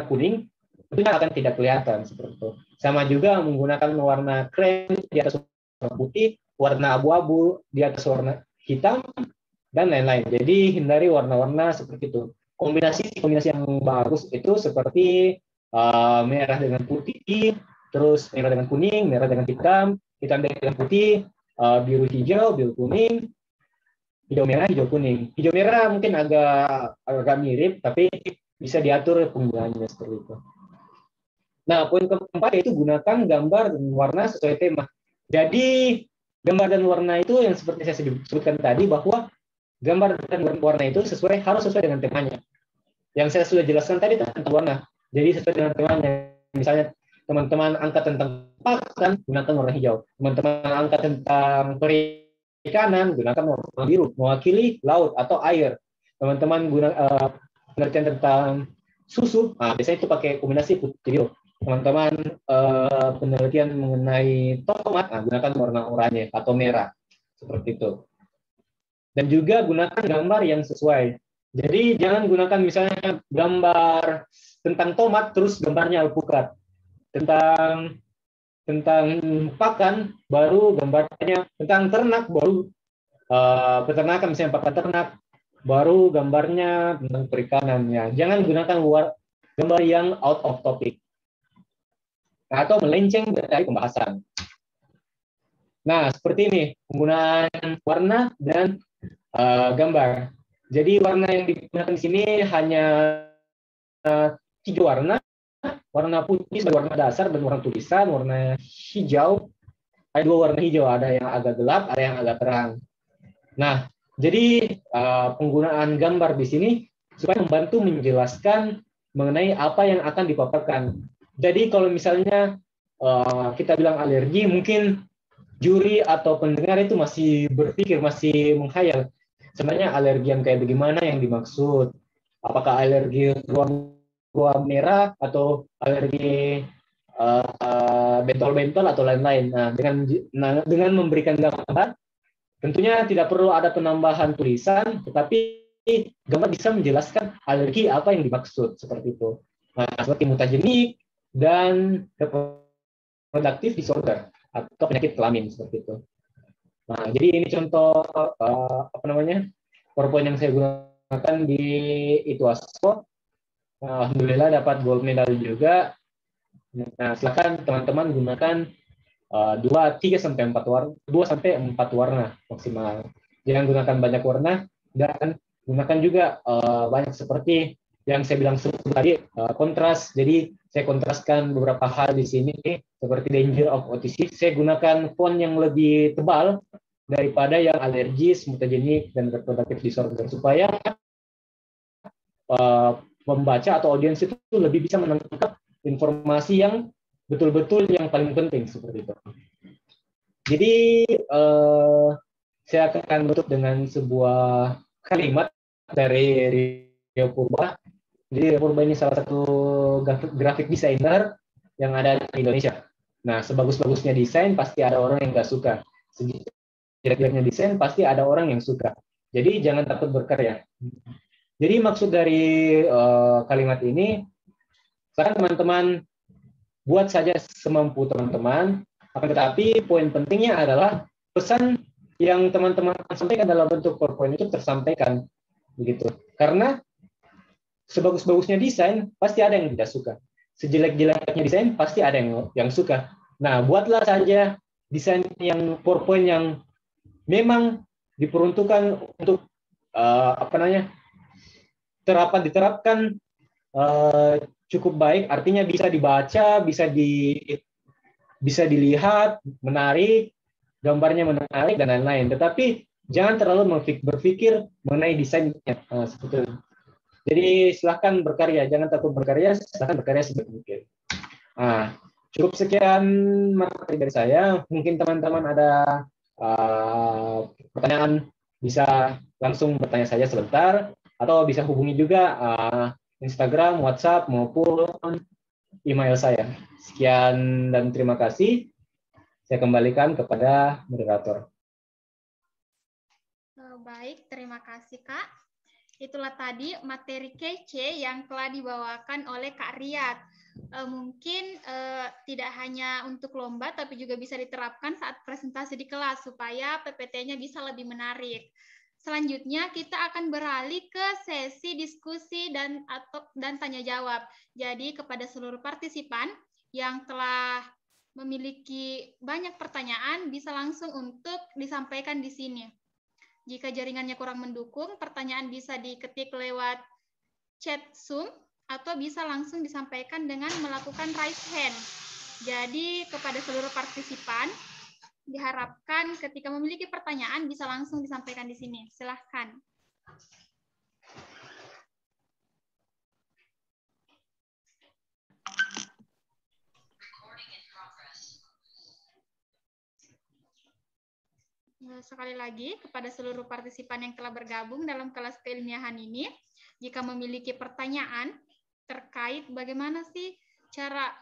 kuning, tentunya akan tidak kelihatan seperti itu. Sama juga menggunakan warna krem di atas warna putih, warna abu-abu di atas warna hitam, dan lain-lain. Jadi hindari warna-warna seperti itu. Kombinasi yang bagus itu seperti merah dengan putih, terus merah dengan kuning, merah dengan hitam, hitam dengan putih, biru hijau, biru kuning, hijau merah, hijau kuning. Hijau merah mungkin agak mirip, tapi bisa diatur penggunaannya seperti itu. Nah, poin keempat yaitu gunakan gambar dan warna sesuai tema. Jadi, gambar dan warna itu yang seperti saya sebutkan tadi, bahwa gambar dan warna itu harus sesuai dengan temanya. Yang saya sudah jelaskan tadi tentang warna. Jadi, sesuai dengan temanya. Misalnya, teman-teman angkat tentang pakan, gunakan warna hijau. Teman-teman angkat tentang perikanan, gunakan warna biru, mewakili laut atau air. Teman-teman pengertian tentang susu, biasanya itu pakai kombinasi putih biru. Teman-teman penelitian mengenai tomat, gunakan warna oranye atau merah, seperti itu. Dan juga gunakan gambar yang sesuai. Jadi jangan gunakan misalnya gambar tentang tomat, terus gambarnya alpukat. Tentang pakan, baru gambarnya tentang ternak, baru peternakan, misalnya pakan ternak, baru gambarnya tentang perikanannya. Jangan gunakan gambar yang out of topic atau melenceng dari pembahasan. Nah, seperti ini penggunaan warna dan gambar. Jadi warna yang digunakan di sini hanya 3 warna. Warna putih sebagai warna dasar dan warna tulisan. Warna hijau, ada 2 warna hijau, ada yang agak gelap, ada yang agak terang. Nah, jadi penggunaan gambar di sini supaya membantu menjelaskan mengenai apa yang akan dipaparkan. Jadi kalau misalnya kita bilang alergi, mungkin juri atau pendengar itu masih berpikir, masih menghayal. Sebenarnya alergi yang kayak bagaimana yang dimaksud? Apakah alergi ruang merah atau alergi bentol-bentol atau lain-lain. Nah, dengan memberikan gambar, tentunya tidak perlu ada penambahan tulisan, tetapi gambar bisa menjelaskan alergi apa yang dimaksud, seperti itu. Nah, seperti mutagenik dan reproductive disorder atau penyakit kelamin, seperti itu. Nah, jadi ini contoh PowerPoint yang saya gunakan di ITWASPO. Alhamdulillah dapat gold medal juga. Nah, silakan teman-teman gunakan 2 sampai 4 warna maksimal. Jangan gunakan banyak warna, dan gunakan juga banyak seperti yang saya bilang tadi, kontras. Jadi saya kontraskan beberapa hal di sini, seperti danger of autism. Saya gunakan font yang lebih tebal daripada yang alergis, mutagenik, dan reproductive disorder, supaya pembaca atau audiens itu lebih bisa menangkap informasi yang betul-betul yang paling penting, seperti itu. Jadi saya akan menutup dengan sebuah kalimat dari Rio Purba. Jadi Rio Purba ini salah satu graphic designer yang ada di Indonesia. Nah, sebagus-bagusnya desain pasti ada orang yang nggak suka. Jelek-jeleknya desain pasti ada orang yang suka. Jadi jangan takut berkarya. Jadi maksud dari kalimat ini, sekarang teman-teman buat saja semampu teman-teman. Akan tetapi poin pentingnya adalah pesan yang teman-teman sampaikan dalam bentuk PowerPoint itu tersampaikan, begitu. Karena sebagus-bagusnya desain pasti ada yang tidak suka, sejelek-jeleknya desain pasti ada yang suka. Nah, buatlah saja desain yang PowerPoint yang memang diperuntukkan untuk diterapkan cukup baik, artinya bisa dibaca, bisa dilihat, menarik, gambarnya menarik, dan lain-lain. Tetapi jangan terlalu berpikir mengenai desainnya. Seperti itu. Jadi silahkan berkarya, jangan takut berkarya, silahkan berkarya sebaik mungkin. Cukup sekian materi dari saya. Mungkin teman-teman ada pertanyaan, bisa langsung bertanya saja sebentar, atau bisa hubungi juga Instagram, WhatsApp, maupun email saya. Sekian dan terima kasih. Saya kembalikan kepada moderator. Baik, terima kasih Kak. Itulah tadi materi kece yang telah dibawakan oleh Kak Riyad. Mungkin tidak hanya untuk lomba, tapi juga bisa diterapkan saat presentasi di kelas, supaya PPT-nya bisa lebih menarik. selanjutnya kita akan beralih ke sesi diskusi dan tanya jawab. Jadi kepada seluruh partisipan yang telah memiliki banyak pertanyaan bisa langsung untuk disampaikan di sini. Jika jaringannya kurang mendukung, pertanyaan bisa diketik lewat chat Zoom atau bisa langsung disampaikan dengan melakukan raise hand. Jadi kepada seluruh partisipan diharapkan ketika memiliki pertanyaan bisa langsung disampaikan di sini. Silahkan. Sekali lagi, kepada seluruh partisipan yang telah bergabung dalam kelas keilmiahan ini, jika memiliki pertanyaan terkait bagaimana sih cara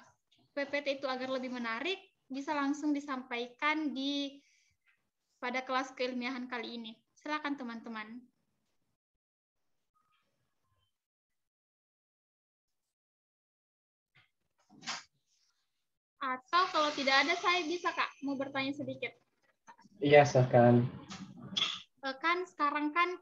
PPT itu agar lebih menarik, bisa langsung disampaikan pada kelas keilmiahan kali ini. Silakan teman-teman. Atau kalau tidak ada, saya bisa, Kak, mau bertanya sedikit. Iya, silakan. Kan sekarang kan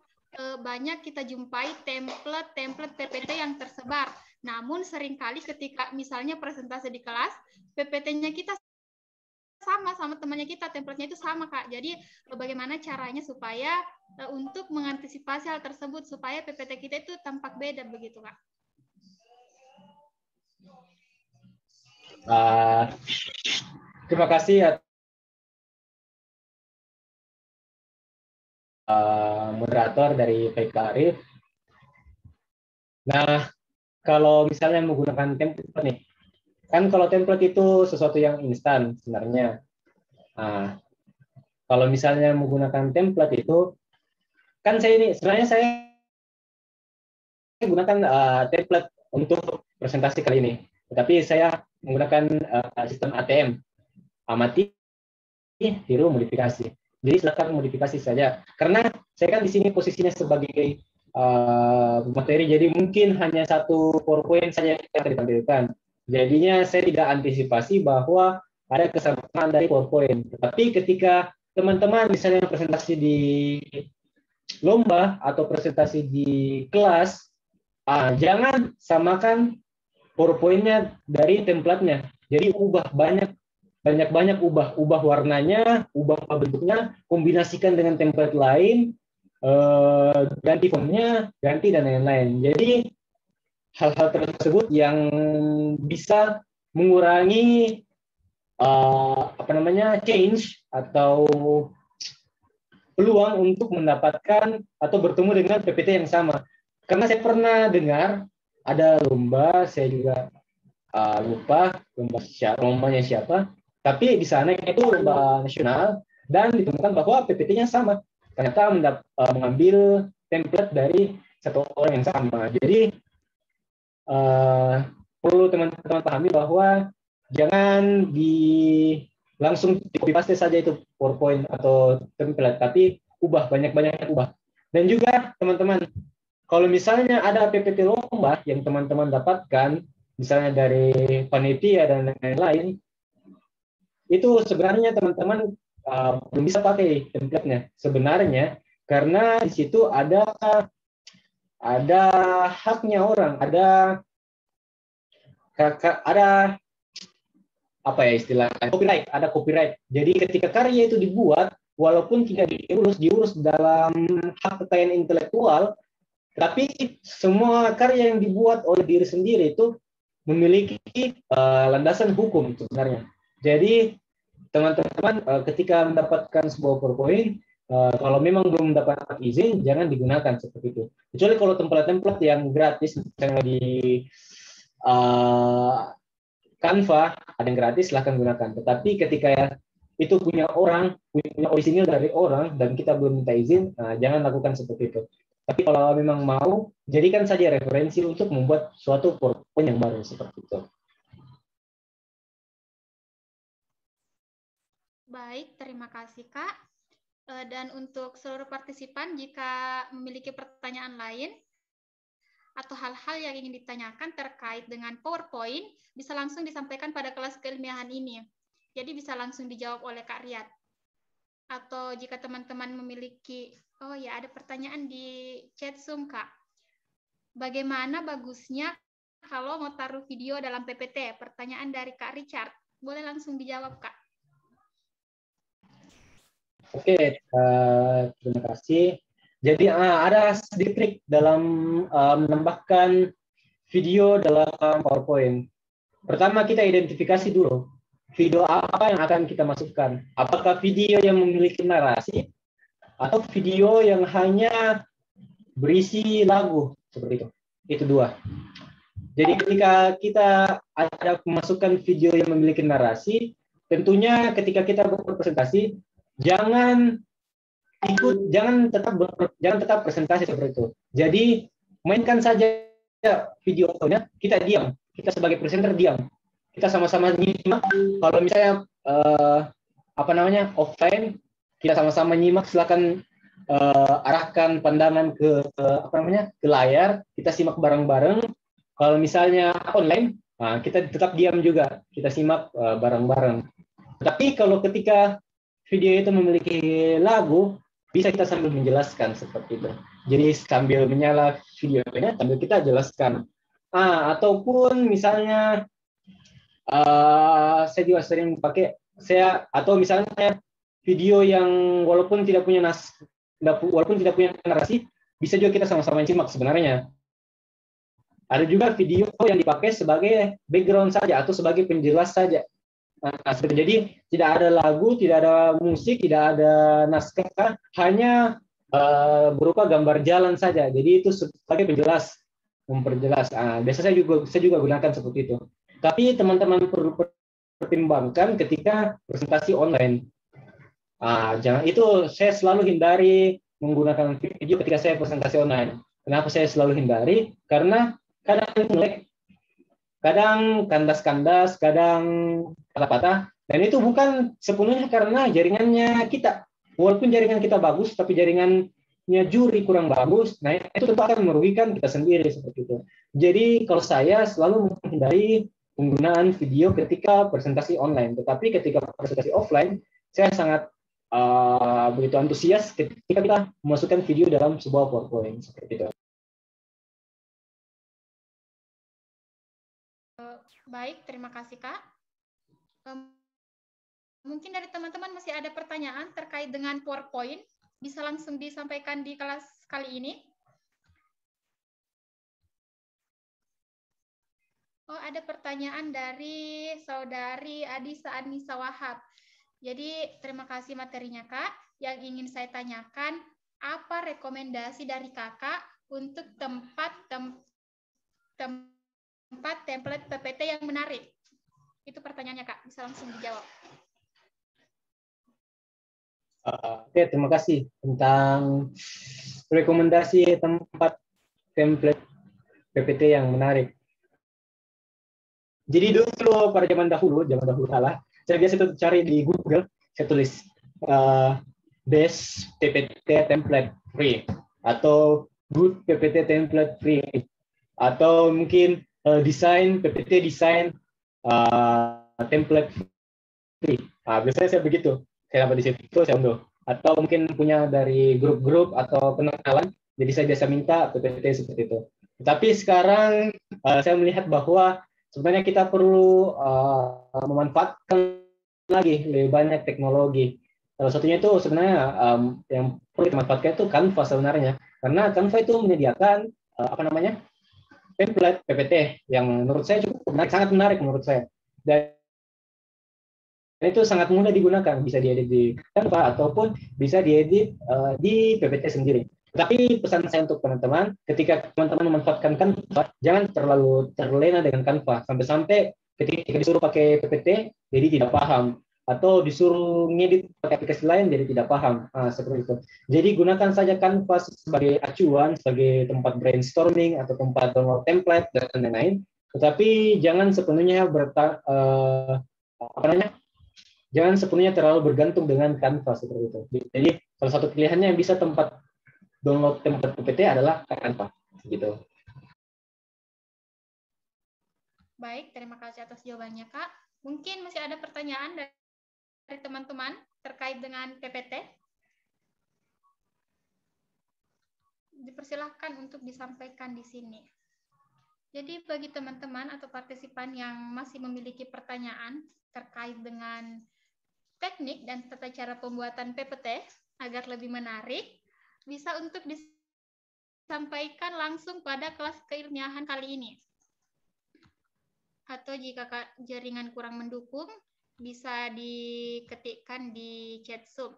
banyak kita jumpai template PPT yang tersebar. Namun seringkali ketika misalnya presentasi di kelas, PPT-nya kita sama temannya kita, template-nya itu sama, Kak. Jadi bagaimana caranya supaya untuk mengantisipasi hal tersebut supaya PPT kita itu tampak beda begitu, Kak? Terima kasih moderator dari PK Arif. Nah, kalau misalnya menggunakan template nih, kan kalau template itu sesuatu yang instan sebenarnya. Nah, kalau misalnya menggunakan template itu, kan sebenarnya saya gunakan template untuk presentasi kali ini, tetapi saya menggunakan sistem ATM, amati, tiru, modifikasi. Jadi silakan modifikasi saja. Karena saya kan di sini posisinya sebagai materi, jadi mungkin hanya satu PowerPoint saja yang akan ditampilkan. Jadinya saya tidak antisipasi bahwa ada kesamaan dari PowerPoint. Tetapi ketika teman-teman misalnya presentasi di lomba atau presentasi di kelas, jangan samakan PowerPoint-nya dari template-nya. Jadi ubah banyak ubah warnanya, ubah bentuknya, kombinasikan dengan template lain, ganti fontnya, ganti dan lain-lain. Jadi hal-hal tersebut yang bisa mengurangi change atau peluang untuk mendapatkan atau bertemu dengan PPT yang sama. Karena saya pernah dengar ada lomba, saya juga lupa lombanya siapa, tapi di sana itu lomba nasional dan ditemukan bahwa PPT-nya sama. Ternyata mengambil template dari satu orang yang sama. Jadi perlu teman-teman pahami bahwa jangan langsung copy paste saja itu PowerPoint atau template, tapi banyak-banyak ubah. Dan juga teman-teman, kalau misalnya ada PPT lomba yang teman-teman dapatkan, misalnya dari panitia dan lain-lain, itu sebenarnya teman-teman belum bisa pakai template-nya sebenarnya, karena di situ ada haknya orang, ada apa ya istilahnya, copyright. Jadi ketika karya itu dibuat, walaupun tidak diurus dalam hak kekayaan intelektual, tapi semua karya yang dibuat oleh diri sendiri itu memiliki landasan hukum sebenarnya. Jadi teman-teman ketika mendapatkan sebuah PowerPoint, kalau memang belum mendapatkan izin, jangan digunakan seperti itu. Kecuali kalau template-template yang gratis, misalnya di Canva ada yang gratis, silahkan gunakan. Tetapi ketika itu punya orisinil dari orang dan kita belum minta izin, jangan lakukan seperti itu. Tapi kalau memang mau, jadikan saja referensi untuk membuat suatu PowerPoint yang baru seperti itu. Baik, terima kasih Kak. Dan untuk seluruh partisipan, jika memiliki pertanyaan lain atau hal-hal yang ingin ditanyakan terkait dengan PowerPoint, bisa langsung disampaikan pada kelas keilmiahan ini. Jadi bisa langsung dijawab oleh Kak Riyad. Atau jika teman-teman memiliki, oh ya ada pertanyaan di chat Zoom, Kak. Bagaimana bagusnya kalau mau taruh video dalam PPT? Pertanyaan dari Kak Richard. Boleh langsung dijawab, Kak. Oke, terima kasih. Jadi ada sedikit trik dalam menambahkan video dalam PowerPoint. Pertama kita identifikasi dulu video apa yang akan kita masukkan. Apakah video yang memiliki narasi atau video yang hanya berisi lagu seperti itu. Itu dua. Jadi ketika kita ada memasukkan video yang memiliki narasi, tentunya ketika kita berpresentasi jangan jangan tetap presentasi seperti itu. Jadi mainkan saja videonya, kita diam, kita sebagai presenter diam, kita sama-sama nyimak. Kalau misalnya offline, kita sama-sama nyimak. Silakan arahkan pandangan ke layar, kita simak bareng-bareng. Kalau misalnya online, kita tetap diam juga, kita simak bareng-bareng. Tapi kalau ketika video itu memiliki lagu, bisa kita sambil menjelaskan seperti itu. Jadi sambil menyala videonya, sambil kita jelaskan. Ataupun misalnya saya juga sering pakai atau misalnya video yang walaupun tidak punya narasi, bisa juga kita sama-sama simak sebenarnya. Ada juga video yang dipakai sebagai background saja atau sebagai penjelas saja. Jadi tidak ada lagu, tidak ada musik, tidak ada naskah, hanya berupa gambar jalan saja. Jadi itu sebagai penjelas, memperjelas. Biasanya saya juga gunakan seperti itu. Tapi teman-teman perlu pertimbangkan ketika presentasi online. Jangan itu, saya selalu hindari menggunakan video ketika saya presentasi online. Kenapa saya selalu hindari? Karena kadang kandas-kandas, kadang patah-patah, dan itu bukan sepenuhnya karena jaringannya kita. Walaupun jaringan kita bagus, tapi jaringannya juri kurang bagus, nah itu tentu akan merugikan kita sendiri seperti itu. Jadi kalau saya selalu menghindari penggunaan video ketika presentasi online, tetapi ketika presentasi offline, saya sangat begitu antusias ketika kita memasukkan video dalam sebuah PowerPoint seperti itu. Baik, terima kasih Kak. Mungkin dari teman-teman masih ada pertanyaan terkait dengan PowerPoint, bisa langsung disampaikan di kelas kali ini. Oh, ada pertanyaan dari Saudari Adisa Anissa Wahab. Jadi, terima kasih materinya, Kak. Yang ingin saya tanyakan, apa rekomendasi dari Kakak untuk tempat template PPT yang menarik? Itu pertanyaannya, Kak. Bisa langsung dijawab. Oke, terima kasih tentang rekomendasi tempat template PPT yang menarik. Jadi dulu pada zaman dahulu kala, saya biasa itu cari di Google, saya tulis best PPT template free atau good PPT template free atau mungkin desain PPT desain template free. Biasanya saya begitu. Saya dapat di situ, saya unduh. Atau mungkin punya dari grup-grup atau kenalan, jadi saya biasa minta PPT seperti itu. Tapi sekarang saya melihat bahwa sebenarnya kita perlu memanfaatkan lagi lebih banyak teknologi. Salah satunya itu sebenarnya yang perlu dimanfaatkan itu Canva sebenarnya, karena Canva itu menyediakan template PPT yang menurut saya cukup menarik, sangat menarik menurut saya. Dan itu sangat mudah digunakan, bisa diedit di Canva ataupun bisa diedit di PPT sendiri. Tapi pesan saya untuk teman-teman, ketika teman-teman memanfaatkan Canva, jangan terlalu terlena dengan Canva, sampai-sampai ketika disuruh pakai PPT, jadi tidak paham, atau disuruh ngedit pakai aplikasi lain, jadi tidak paham. Seperti itu. Jadi gunakan saja Canva sebagai acuan, sebagai tempat brainstorming, atau tempat download template, dan lain-lain. Tetapi jangan sepenuhnya jangan sepenuhnya terlalu bergantung dengan Canva seperti itu. Jadi salah satu pilihannya yang bisa tempat download template PPT adalah Canva gitu. Baik, terima kasih atas jawabannya, Kak. Mungkin masih ada pertanyaan teman-teman terkait dengan PPT? Dipersilahkan untuk disampaikan di sini. Jadi bagi teman-teman atau partisipan yang masih memiliki pertanyaan terkait dengan teknik dan tata cara pembuatan PPT agar lebih menarik, bisa untuk disampaikan langsung pada kelas keilmiahan kali ini. Atau jika jaringan kurang mendukung, bisa diketikkan di chat Zoom.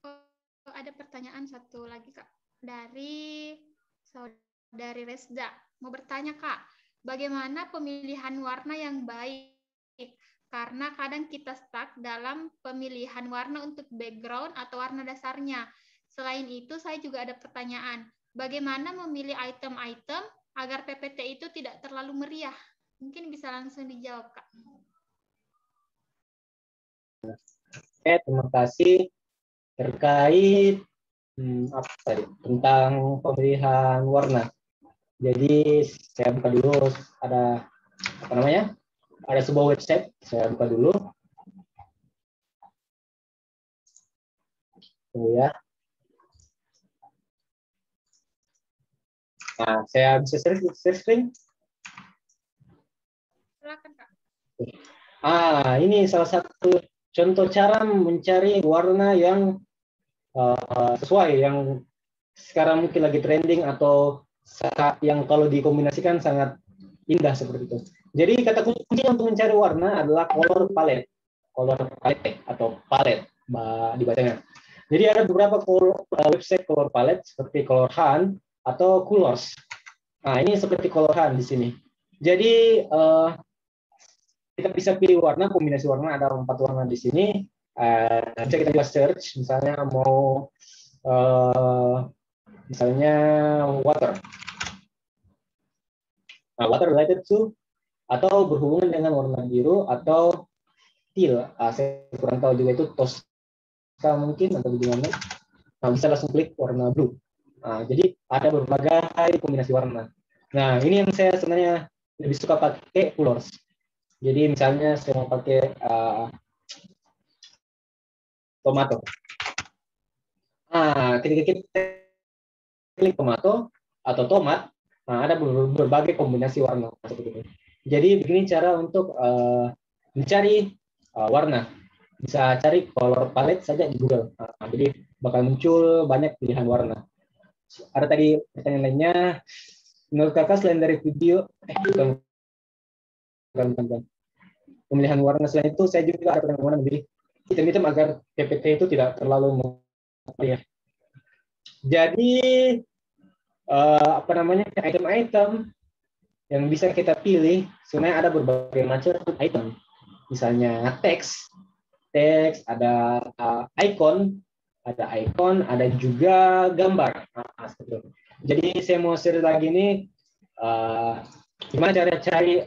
Oh, ada pertanyaan satu lagi, Kak. Dari Saudari Resda. Mau bertanya, Kak, bagaimana pemilihan warna yang baik? Karena kadang kita stuck dalam pemilihan warna untuk background atau warna dasarnya. Selain itu, saya juga ada pertanyaan. Bagaimana memilih item-item agar PPT itu tidak terlalu meriah? Mungkin bisa langsung dijawab, Kak. Oke, terima kasih. Terkait tentang pemilihan warna. Jadi saya buka dulu, ada apa namanya? Ada sebuah website, saya buka dulu. Tunggu ya. Nah, saya bisa share screen. Silakan, Kak. Ini salah satu contoh cara mencari warna yang sesuai, yang sekarang mungkin lagi trending atau yang kalau dikombinasikan sangat indah seperti itu. Jadi kata kunci untuk mencari warna adalah color palette atau palette dibacanya. Jadi ada beberapa website color palette seperti Color Hunt atau Colors. Nah, ini seperti Color Hunt di sini. Jadi kita bisa pilih warna, kombinasi warna, ada 4 warna di sini. Bisa kita juga search, misalnya mau misalnya water. Nah, water related to atau berhubungan dengan warna biru atau teal. Saya kurang tahu juga itu Tosca mungkin atau bagaimana. Nah, bisa langsung klik warna blue. Nah, jadi ada berbagai kombinasi warna. Nah, ini yang saya sebenarnya lebih suka pakai colors. Jadi misalnya saya mau pakai tomato. Nah, ketika kita klik tomato atau tomat, nah ada berbagai kombinasi warna seperti itu. Jadi begini cara untuk mencari warna. Bisa cari color palette saja di Google. Nah, jadi bakal muncul banyak pilihan warna. Ada tadi pertanyaan lainnya, menurut kakak selain dari video, pemilihan warna selain itu, saya juga ada pertanyaan memilih item-item agar PPT itu tidak terlalu meriah. Jadi apa namanya, item-item yang bisa kita pilih sebenarnya ada berbagai macam item. Misalnya teks, ada icon, ada juga gambar. Nah, jadi saya mau share lagi nih gimana cara cari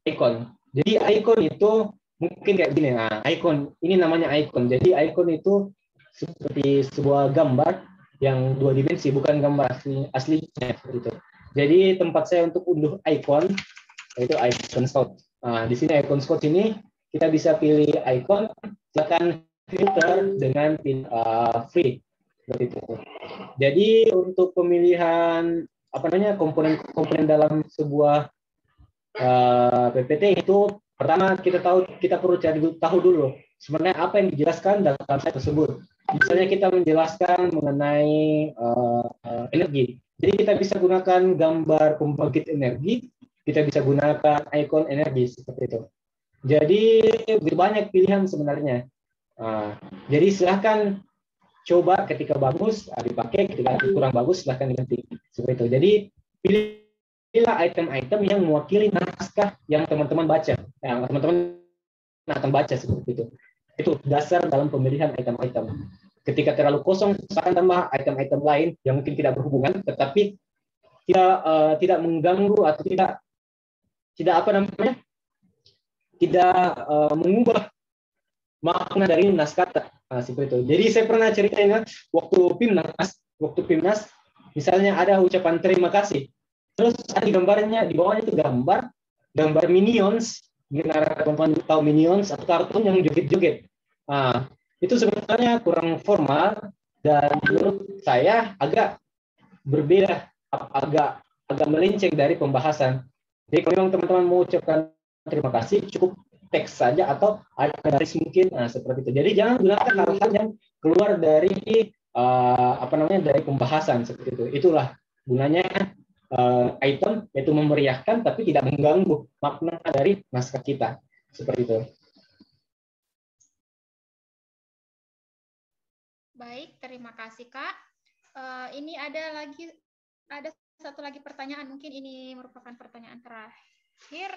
icon. Jadi icon itu mungkin kayak gini. Nah, icon ini namanya icon. Jadi icon itu seperti sebuah gambar yang 2 dimensi, bukan gambar aslinya gitu. Jadi tempat saya untuk unduh icon yaitu icon scout. Nah, di sini icon scout ini kita bisa pilih icon, silakan filter dengan free seperti itu. Jadi untuk pemilihan apa namanya komponen dalam sebuah PPT itu pertama kita perlu tahu dulu sebenarnya apa yang dijelaskan dalam slide tersebut. Misalnya kita menjelaskan mengenai energi, jadi kita bisa gunakan gambar pembangkit energi, kita bisa gunakan icon energi seperti itu. Jadi banyak pilihan sebenarnya. Jadi silahkan coba, ketika bagus dipakai, ketika kurang bagus silahkan diganti seperti itu. Jadi pilihlah item-item yang mewakili naskah yang teman-teman baca, yang teman-teman akan baca seperti itu. Itu dasar dalam pemilihan item-item. Ketika terlalu kosong, akan tambah item-item lain yang mungkin tidak berhubungan, tetapi tidak mengganggu atau tidak apa namanya, tidak mengubah makna dari naskah. Seperti itu. Jadi saya pernah ceritainnya waktu PIMNAS, misalnya ada ucapan terima kasih, terus ada gambarnya di bawahnya itu gambar gambar Minions, mungkin teman-teman tahu Minions atau kartun yang joget-joget. Nah, itu sebenarnya kurang formal dan menurut saya agak berbeda, agak melenceng dari pembahasan. Jadi kalau memang teman-teman mau ucapkan terima kasih, cukup teks saja atau ada garis mungkin, nah, seperti itu. Jadi jangan gunakan hal-hal yang keluar dari dari pembahasan seperti itu. Itulah gunanya item, yaitu memeriahkan tapi tidak mengganggu makna dari naskah kita, seperti itu. Baik, terima kasih Kak. Ini ada satu lagi pertanyaan, mungkin ini merupakan pertanyaan terakhir.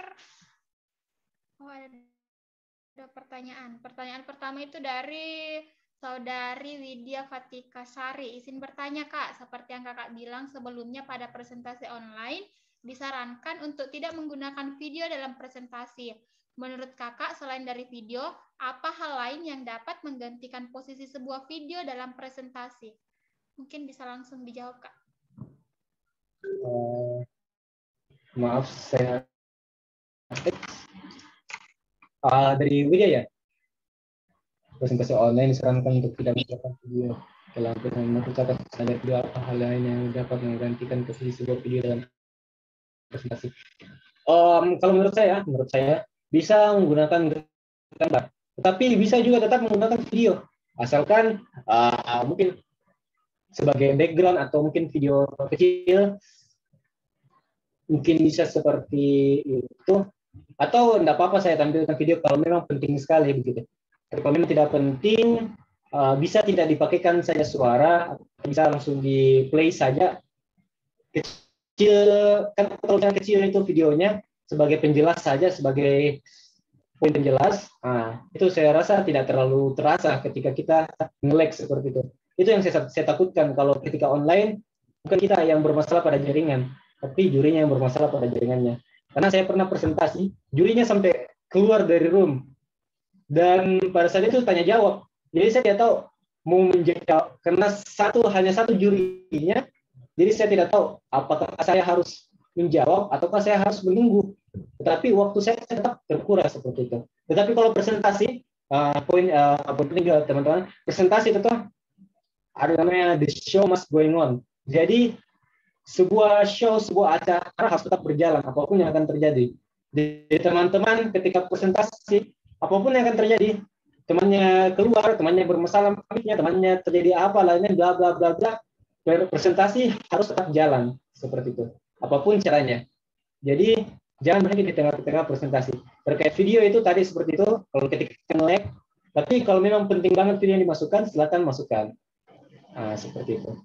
Oh, ada pertanyaan. Pertanyaan pertama itu dari Saudari Widya Fatika Sari. Izin bertanya Kak, seperti yang Kakak bilang sebelumnya pada presentasi online, disarankan untuk tidak menggunakan video dalam presentasi. Menurut Kakak, selain dari video, apa hal lain yang dapat menggantikan posisi sebuah video dalam presentasi? Mungkin bisa langsung dijawab Kak. Maaf, saya dari Widya ya. Presentasi online disarankan untuk tidak menggunakan video dalam presentasi. Ada dua hal lain yang dapat menggantikan posisi sebuah video dalam presentasi. Kalau menurut saya bisa menggunakan gambar, tetapi bisa juga tetap menggunakan video, asalkan mungkin sebagai background atau mungkin video kecil, mungkin bisa seperti itu, atau tidak apa-apa saya tampilkan video kalau memang penting sekali begitu. Tapi kalau memang tidak penting, bisa tidak dipakaikan saja suara, bisa langsung di play saja kecil, kan kalau yang kecil itu videonya sebagai penjelas saja, sebagai poin penjelas. Nah, itu saya rasa tidak terlalu terasa ketika kita nge-lag seperti itu. Itu yang saya takutkan kalau ketika online, bukan kita yang bermasalah pada jaringan, tapi jurinya yang bermasalah pada jaringannya. Karena saya pernah presentasi, jurinya sampai keluar dari room. Dan pada saat itu tanya jawab. Jadi saya tidak tahu mau menjawab, karena hanya satu jurinya. Jadi saya tidak tahu apakah saya harus menjawab ataukah saya harus menunggu. Tetapi waktu saya tetap terkuras seperti itu. Tetapi kalau presentasi, poin penting teman-teman, presentasi itu ada namanya the show must going on. Jadi sebuah acara harus tetap berjalan apapun yang akan terjadi. Jadi teman-teman ketika presentasi apapun yang akan terjadi, temannya keluar, temannya bermasalah, temannya terjadi apa lainnya, bla bla bla bla, presentasi harus tetap jalan seperti itu. Apapun caranya. Jadi jangan berhenti di tengah-tengah presentasi. Terkait video itu tadi seperti itu, kalau ketika nge-lag, tapi kalau memang penting banget video yang dimasukkan, silakan masukkan. Nah, seperti itu.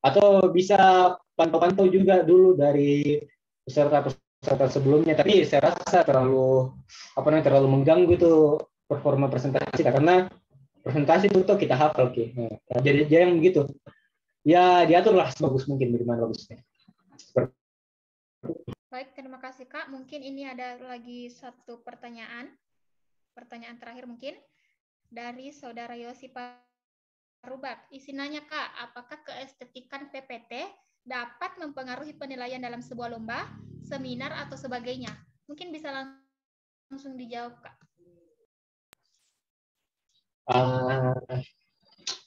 Atau bisa pantau-pantau juga dulu dari peserta sebelumnya, tapi saya rasa terlalu mengganggu itu performa presentasi, karena presentasi itu tuh kita hafal jadi yang begitu ya, diaturlah sebagus mungkin bagaimana bagusnya. Baik, terima kasih Kak. Mungkin ini ada lagi satu pertanyaan terakhir mungkin dari Saudara Yosi Parubak. Isi nanya Kak, apakah keestetikan PPT dapat mempengaruhi penilaian dalam sebuah lomba, seminar atau sebagainya? Mungkin bisa langsung dijawab Kak.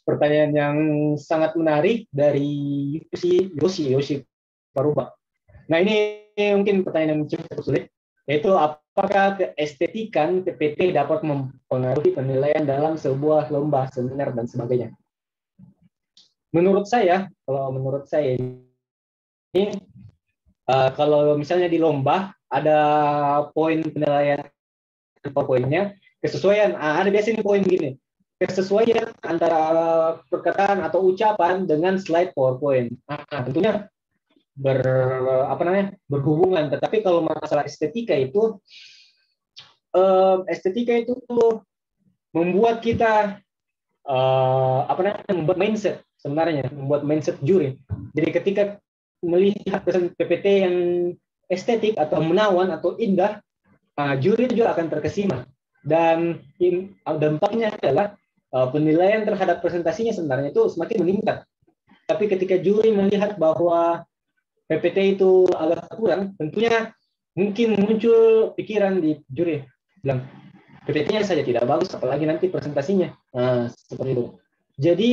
Pertanyaan yang sangat menarik dari Yosi Parubak. Nah, ini mungkin pertanyaan yang cukup sulit, yaitu apakah keestetikan PPT dapat mempengaruhi penilaian dalam sebuah lomba, seminar, dan sebagainya. Menurut saya ini, kalau misalnya di lomba ada poin penilaian poinnya, kesesuaian, ada biasanya poin gini, kesesuaian antara perkataan atau ucapan dengan slide PowerPoint. Tentunya berhubungan. Tetapi kalau masalah estetika itu membuat kita membuat mindset sebenarnya, membuat mindset juri. Jadi ketika melihat PPT yang estetik atau menawan atau indah, juri juga akan terkesima, dan dampaknya adalah penilaian terhadap presentasinya sebenarnya itu semakin meningkat. Tapi ketika juri melihat bahwa PPT itu agak kurang, tentunya mungkin muncul pikiran di juri, bilang PPT-nya saja tidak bagus, apalagi nanti presentasinya. Nah, seperti itu. Jadi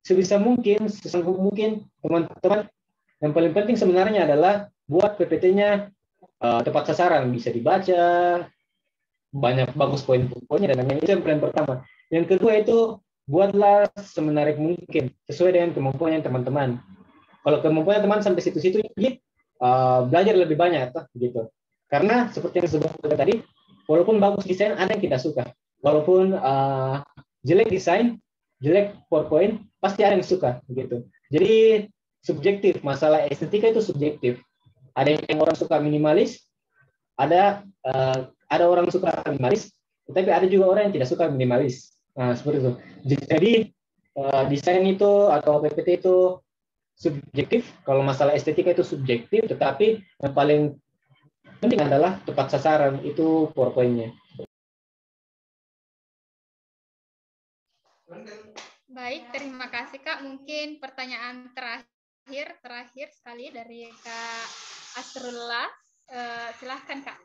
sebisa mungkin, sesungguh mungkin teman-teman, yang paling penting sebenarnya adalah buat PPT-nya tepat sasaran, bisa dibaca, banyak bagus poin-poinnya dan lain-lain. Itu yang paling pertama. Yang kedua itu buatlah semenarik mungkin sesuai dengan kemampuan teman-teman. Kalau kemampuan teman sampai situ-situ, belajar lebih banyak, gitu. Karena seperti yang sebelumnya tadi, walaupun bagus desain, ada yang tidak suka. Walaupun jelek desain, jelek PowerPoint, pasti ada yang suka, gitu. Jadi subjektif, masalah estetika itu subjektif. Ada yang orang suka minimalis, ada orang suka minimalis, tetapi ada juga orang yang tidak suka minimalis. Nah, seperti itu. Jadi desain itu atau PPT itu subjektif. Kalau masalah estetika itu subjektif, tetapi yang paling penting adalah tepat sasaran, itu PowerPoint-nya. Baik, terima kasih Kak. Mungkin pertanyaan terakhir sekali dari Kak Asrullah. Silahkan Kak.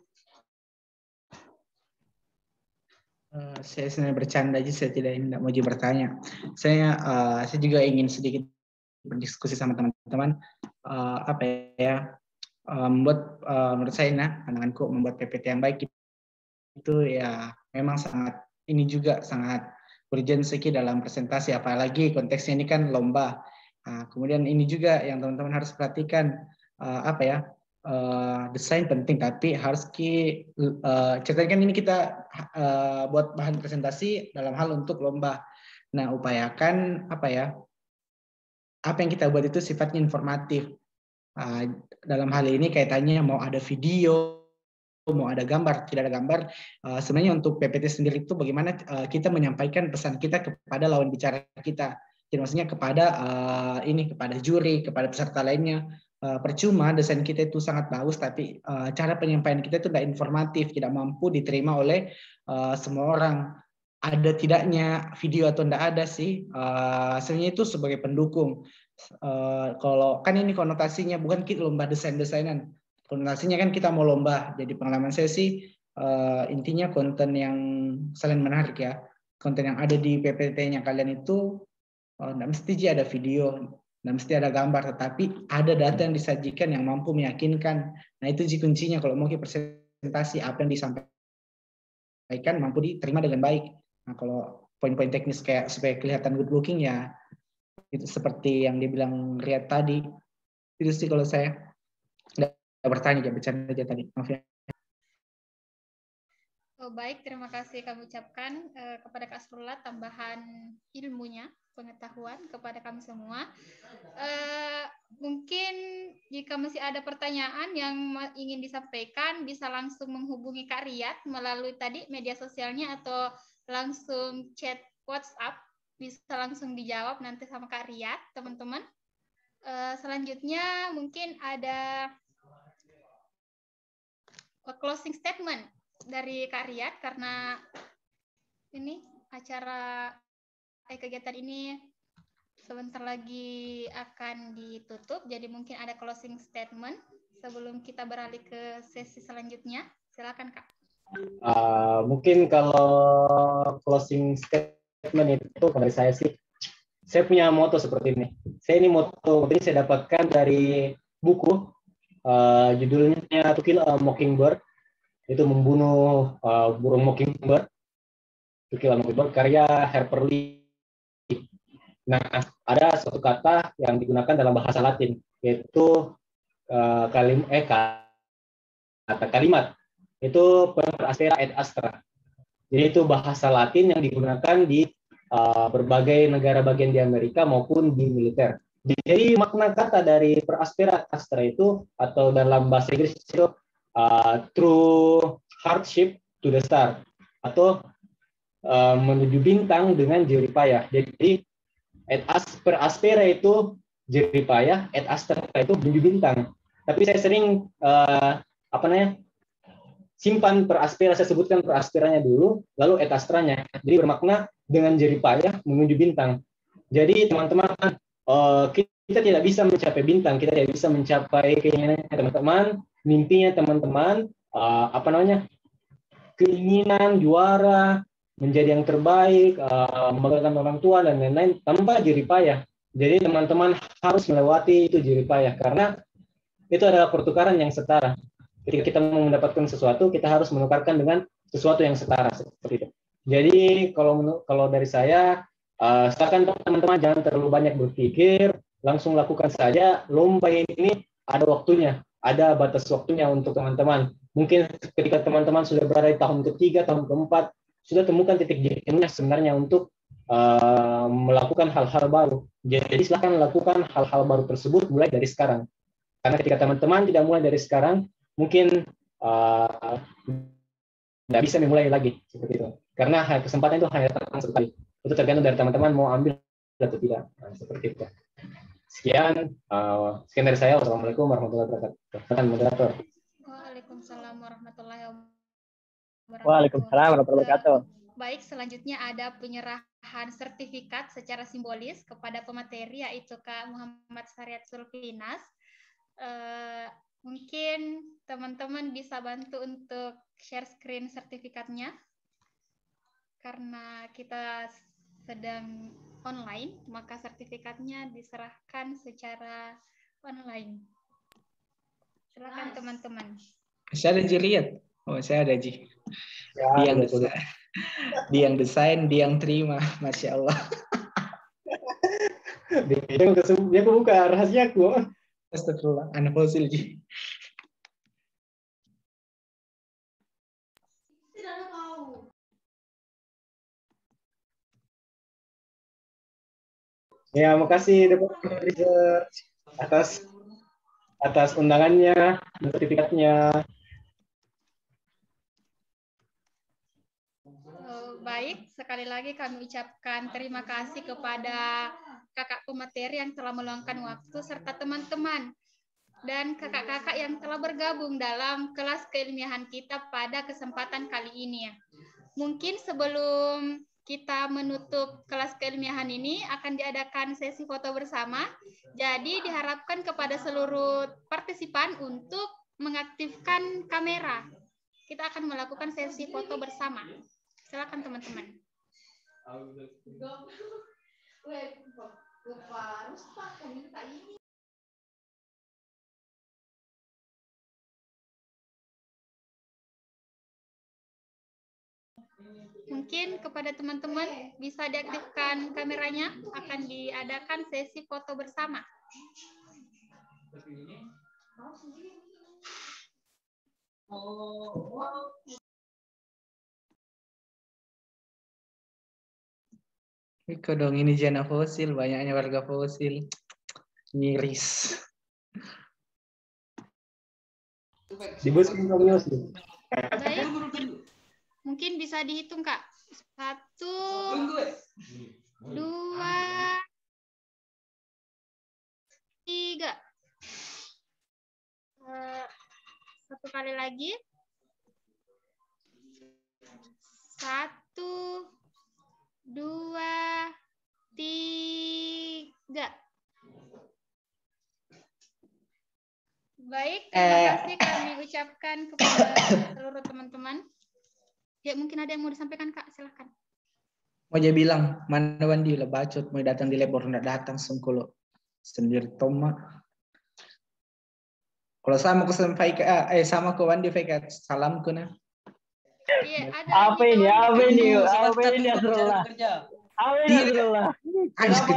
Saya sebenarnya bercanda aja, saya tidak mau bertanya. Saya juga ingin sedikit berdiskusi sama teman-teman. Membuat menurut saya, pandanganku membuat PPT yang baik itu ya memang sangat urgensi dalam presentasi, apalagi konteksnya ini kan lomba. Kemudian ini juga yang teman-teman harus perhatikan, desain penting, tapi harus ceritanya ini kita buat bahan presentasi dalam hal untuk lomba. Nah, upayakan apa yang kita buat itu sifatnya informatif. Dalam hal ini kaitannya mau ada video, mau ada gambar, tidak ada gambar. Sebenarnya untuk PPT sendiri itu bagaimana kita menyampaikan pesan kita kepada lawan bicara kita. Jadi maksudnya kepada kepada juri, kepada peserta lainnya. Percuma desain kita itu sangat bagus, tapi cara penyampaian kita itu tidak informatif, tidak mampu diterima oleh semua orang. Ada tidaknya video atau tidak ada sih, sebenarnya itu sebagai pendukung. Kalau kan ini konotasinya bukan kita lomba desain-desainan, konotasinya kan kita mau lomba. Jadi pengalaman saya sih intinya konten yang selain menarik ya, konten yang ada di PPT-nya kalian itu tidak mesti ada video, tidak mesti ada gambar, tetapi ada data yang disajikan yang mampu meyakinkan. Nah itu kuncinya kalau mau presentasi, apa yang disampaikan mampu diterima dengan baik. Nah kalau poin-poin teknis kayak supaya kelihatan good looking ya, itu seperti yang dibilang Riyad tadi. Itu sih kalau saya. Nggak bertanya, bercanda aja tadi. Maaf ya. Oh, baik, terima kasih kami ucapkan kepada Kak Asrullah tambahan ilmunya, pengetahuan kepada kami semua. Mungkin jika masih ada pertanyaan yang ingin disampaikan, bisa langsung menghubungi Kak Riyad melalui tadi media sosialnya atau langsung chat WhatsApp, bisa langsung dijawab nanti sama Kak Riyad, teman-teman. Selanjutnya mungkin ada closing statement dari Kak Riyad, karena ini acara kegiatan ini sebentar lagi akan ditutup, jadi mungkin ada closing statement sebelum kita beralih ke sesi selanjutnya. Silakan Kak. Mungkin kalau closing statement itu dari saya sih, saya punya moto seperti ini. Moto ini saya dapatkan dari buku, judulnya To Kill a Mockingbird. Itu membunuh burung mockingbird, To Kill a Mockingbird, karya Harper Lee. Nah, ada suatu kata yang digunakan dalam bahasa Latin, yaitu kalimat itu per aspera et astra. Jadi itu bahasa Latin yang digunakan di berbagai negara bagian di Amerika maupun di militer. Jadi makna kata dari per aspera et astra itu, atau dalam bahasa Inggris itu through hardship to the star, atau menuju bintang dengan jerih payah. Jadi per aspera itu jerih payah, et astra itu menuju bintang. Tapi saya sering simpan per aspera, saya sebutkan per asperanya dulu, lalu et astranya. Jadi bermakna dengan jerih payah menuju bintang. Jadi teman-teman, kita tidak bisa mencapai bintang, kita tidak bisa mencapai keinginan teman-teman, mimpinya teman-teman, apa namanya, keinginan juara, menjadi yang terbaik, membanggakan orang tua dan lain-lain tanpa jerih payah. Jadi teman-teman harus melewati itu jerih payah karena itu adalah pertukaran yang setara. Ketika kita mau mendapatkan sesuatu, kita harus menukarkan dengan sesuatu yang setara seperti itu. Jadi kalau dari saya, silakan teman-teman jangan terlalu banyak berpikir, langsung lakukan saja. Lomba ini ada waktunya, ada batas waktunya untuk teman-teman. Mungkin ketika teman-teman sudah berada di tahun ketiga, tahun keempat, sudah temukan titik jenuhnya sebenarnya untuk melakukan hal-hal baru. Jadi silakan lakukan hal-hal baru tersebut mulai dari sekarang. Karena ketika teman-teman tidak mulai dari sekarang, mungkin tidak bisa memulai lagi seperti itu. Karena kesempatan itu hanya datang sekali. Itu tergantung dari teman-teman mau ambil atau tidak. Nah, seperti itu. Sekian dari saya. Wassalamualaikum warahmatullahi wabarakatuh. Moderator. Waalaikumsalam warahmatullahi wabarakatuh. Waalaikumsalam warahmatullahi wabarakatuh. Baik, selanjutnya ada penyerahan sertifikat secara simbolis kepada pemateri yaitu Kak Muhammad Syariat Sulfinas. Mungkin teman-teman bisa bantu untuk share screen sertifikatnya karena kita sedang online, maka sertifikatnya diserahkan secara online. Silakan teman-teman. Saya ada Ji lihat. Oh, saya ada Ji. Ya, dia yang desain, dia yang terima, Masya Allah. Dia buka rahasiaku. Astagfirullah, anak fosil Ji. Ya, makasih Departemen Research atas undangannya, sertifikatnya. Baik, sekali lagi kami ucapkan terima kasih kepada kakak pemateri yang telah meluangkan waktu serta teman-teman dan kakak-kakak yang telah bergabung dalam kelas keilmiahan kita pada kesempatan kali ini. Mungkin sebelum kita menutup kelas keilmiahan ini akan diadakan sesi foto bersama. Jadi diharapkan kepada seluruh partisipan untuk mengaktifkan kamera. Kita akan melakukan sesi foto bersama. Silakan teman-teman. Mungkin kepada teman-teman bisa diaktifkan kameranya, akan diadakan sesi foto bersama. Iko dong, ini jana fosil, banyaknya warga fosil. Miris. Baik. Mungkin bisa dihitung, Kak. 1, 2, 3. Satu kali lagi. 1, 2, 3. Baik, terima kasih kami ucapkan kepada seluruh teman-teman. Ya, mungkin ada yang mau disampaikan, Kak. Silahkan. Mau aja bilang, mana Wandi lah bacot, mau datang di labor, nggak datang sungkulo. Sendiri Toma. Kalau sama aku sampaikan, sama ke Wandi, salam ke nah. Iya, ada. Apa ini? Apa ini? Apa ini? Apa ini?